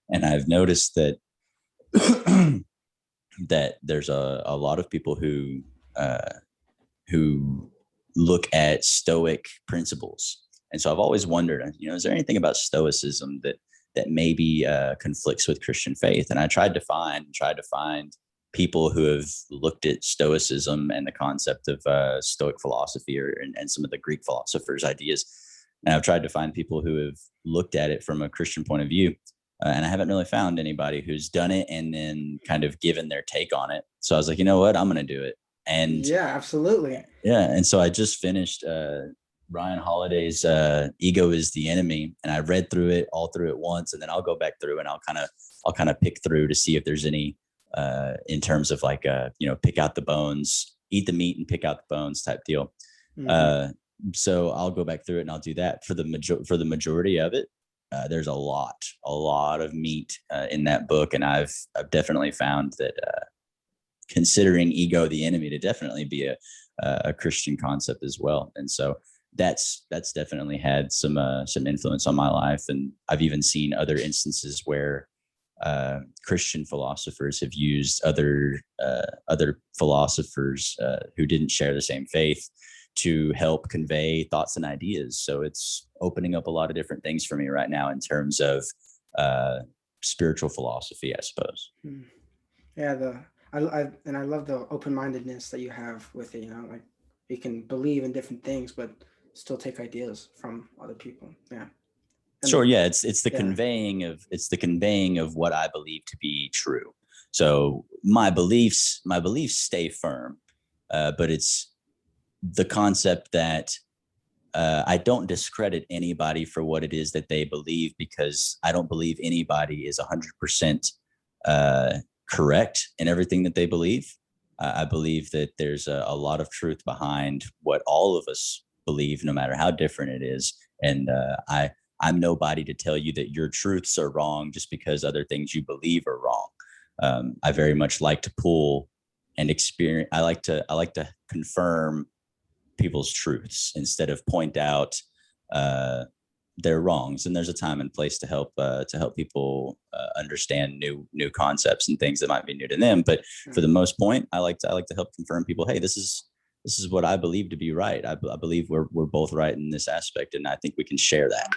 And I've noticed that that there's a lot of people who look at Stoic principles. And so I've always wondered, is there anything about Stoicism that maybe conflicts with Christian faith? And I tried to find people who have looked at Stoicism and the concept of Stoic philosophy, and some of the Greek philosophers' ideas. And I've tried to find people who have looked at it from a Christian point of view. And I haven't really found anybody who's done it and then kind of given their take on it. So I was like, you know what, I'm going to do it. And yeah, absolutely. Yeah. And so I just finished Ryan Holiday's Ego is the Enemy. And I read through it all through at once. And then I'll go back through and I'll kind of pick through to see if there's any in terms of like, pick out the bones, eat the meat and pick out the bones type deal. Mm-hmm. So I'll go back through it and I'll do that for the majority of it. There's a lot of meat in that book. And I've definitely found that considering ego the enemy to definitely be a Christian concept as well. And so that's definitely had some influence on my life. And I've even seen other instances where Christian philosophers have used other philosophers who didn't share the same faith to help convey thoughts and ideas. So it's opening up a lot of different things for me right now in terms of spiritual philosophy, I suppose. Yeah, I love the open-mindedness that you have with it. Like you can believe in different things, but still take ideas from other people. Yeah. And sure. Yeah. It's the conveying of what I believe to be true. So my beliefs stay firm, but it's the concept that I don't discredit anybody for what it is that they believe, because I don't believe anybody is 100% correct in everything that they believe. I believe that there's a lot of truth behind what all of us believe, no matter how different it is. And I'm nobody to tell you that your truths are wrong just because other things you believe are wrong. I very much like to pull and experience. I like to confirm people's truths instead of point out their wrongs. And there's a time and place to help people understand new concepts and things that might be new to them. But for the most point, I like to help confirm people. Hey, this is what I believe to be right. I believe we're both right in this aspect, and I think we can share that.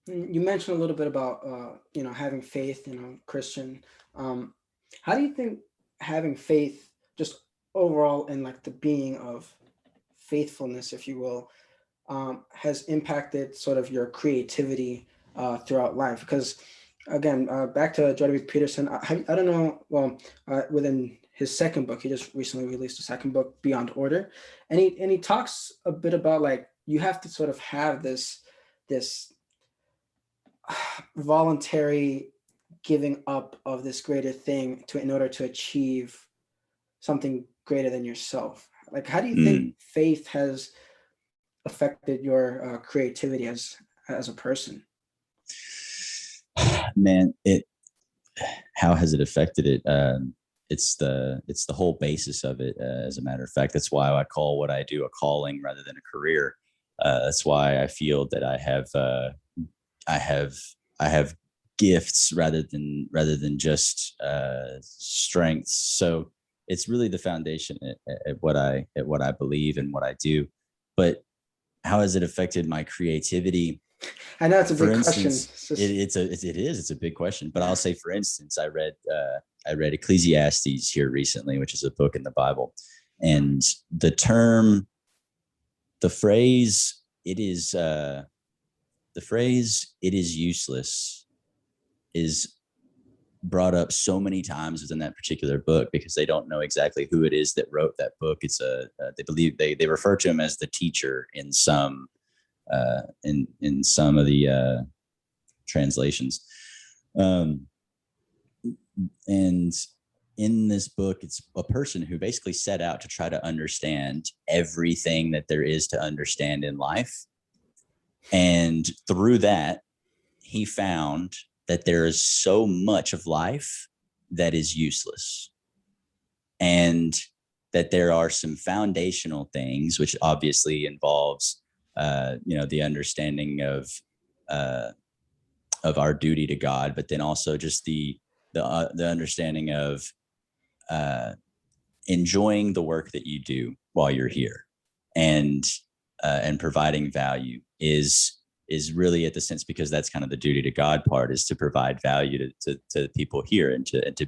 You mentioned a little bit about having faith, Christian. How do you think having faith, just overall, in like the being of faithfulness, if you will, has impacted sort of your creativity throughout life? Because again, back to Jordan B. Peterson, I don't know. Well, within his second book, he just recently released a second book, Beyond Order, and he talks a bit about like you have to sort of have this voluntary giving up of this greater thing in order to achieve something greater than yourself. Like, how do you think faith has affected your creativity as a person? Man, how has it affected it? It's the whole basis of it. As a matter of fact, that's why I call what I do a calling rather than a career. That's why I feel that I have I have gifts rather than just strengths. So it's really the foundation at what I believe and what I do. But how has it affected my creativity? I know it's a For big question. instance, it's a big question. But I'll say, for instance, I read Ecclesiastes here recently, which is a book in the Bible, and the phrase "it is useless" is brought up so many times within that particular book because they don't know exactly who it is that wrote that book. It's they believe they refer to him as the teacher in some in some of the translations. And in this book, it's a person who basically set out to try to understand everything that there is to understand in life. And through that, he found that there is so much of life that is useless. And that there are some foundational things, which obviously involves, the understanding of our duty to God, but then also just the understanding of enjoying the work that you do while you're here, and providing value is really at the sense, because that's kind of the duty to God part, is to provide value to people here, and to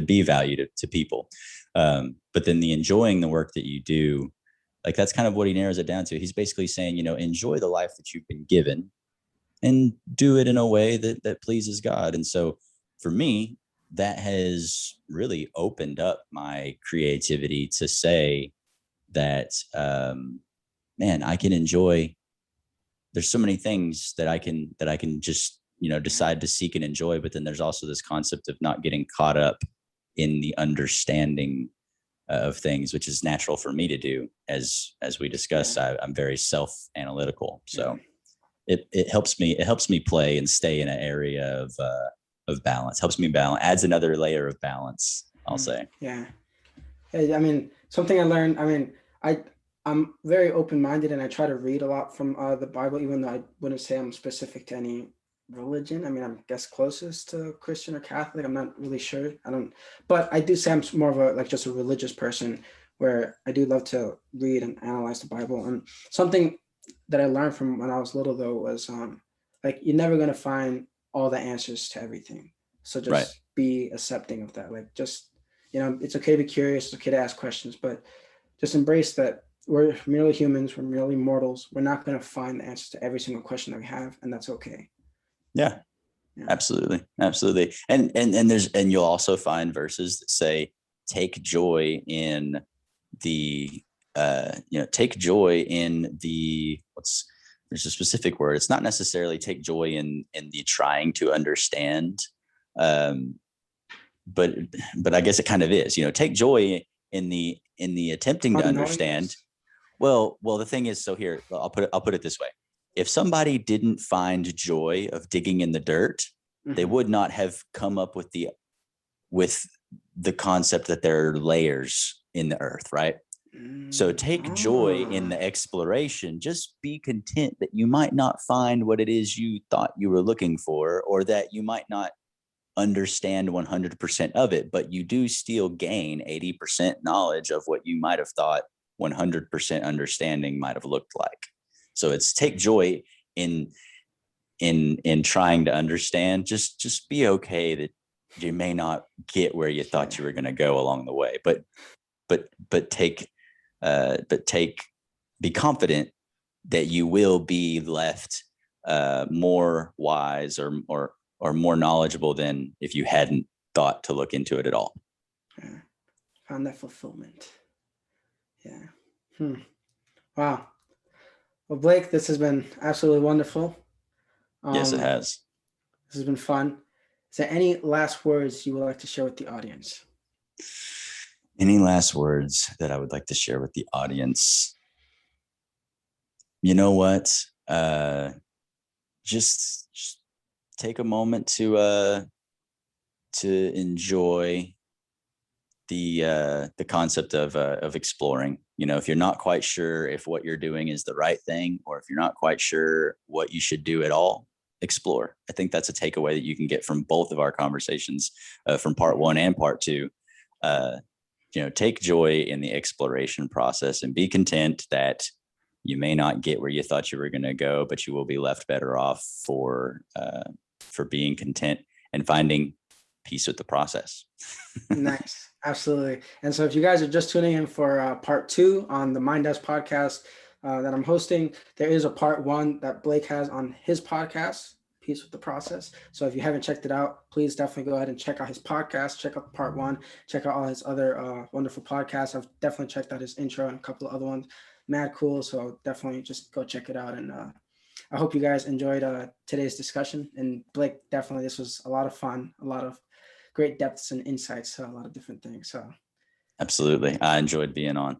be valued to people. But then the enjoying the work that you do, like that's kind of what he narrows it down to. He's basically saying, enjoy the life that you've been given and do it in a way that pleases God. And so for me, that has really opened up my creativity to say that, man, I can enjoy. There's so many things that I can just, decide to seek and enjoy. But then there's also this concept of not getting caught up in the understanding of things, which is natural for me to do. As we discussed, I'm very self-analytical. So it helps me play and stay in an area of balance, helps me balance, adds another layer of balance, I'll say. Yeah. I mean, something I learned, I'm very open-minded, and I try to read a lot from the Bible, even though I wouldn't say I'm specific to any religion. I mean, I'm guess closest to Christian or Catholic. I'm not really sure. But I do say I'm more of just a religious person, where I do love to read and analyze the Bible. And something that I learned from when I was little, though, was you're never going to find all the answers to everything. So just be accepting of that. It's okay to be curious, it's okay to ask questions, but just embrace that we're merely humans, we're merely mortals. We're not going to find the answers to every single question that we have, and that's okay. Yeah. Absolutely. And you'll also find verses that say, take joy in the, take joy in the, there's a specific word. It's not necessarily take joy in the trying to understand. But I guess it kind of is, take joy in the attempting to understand. Well, the thing is, so here, I'll put it this way. If somebody didn't find joy of digging in the dirt, they would not have come up with the concept that there are layers in the earth, right? So take joy in the exploration. Just be content that you might not find what it is you thought you were looking for, or that you might not understand 100% of it, but you do still gain 80% knowledge of what you might have thought 100% understanding might have looked like. So it's take joy in trying to understand. Just be okay that you may not get where you thought you were going to go along the way, but be confident that you will be left more wise or more knowledgeable than if you hadn't thought to look into it at all. Yeah. Found that fulfillment. Yeah. Wow. Well, Blake, this has been absolutely wonderful. Yes, it has. This has been fun. Is there any last words you would like to share with the audience? Any last words that I would like to share with the audience? You know what? Just take a moment to to enjoy the concept of exploring. You know, if you're not quite sure if what you're doing is the right thing, or if you're not quite sure what you should do at all, explore. I think that's a takeaway that you can get from both of our conversations, from part one and part two. You know, take joy in the exploration process and be content that you may not get where you thought you were going to go, but you will be left better off for being content and finding peace with the process. Nice. Absolutely. And so if you guys are just tuning in for part two on the MindDevs podcast that I'm hosting, there is a part one that Blake has on his podcast, Peace with the Process. So if you haven't checked it out, please definitely go ahead and check out his podcast, check out part one, check out all his other wonderful podcasts. I've definitely checked out his intro and a couple of other ones. Mad cool. So definitely just go check it out. And I hope you guys enjoyed today's discussion. And Blake, definitely, this was a lot of fun, a lot of great depths and insights, a lot of different things. So absolutely. I enjoyed being on.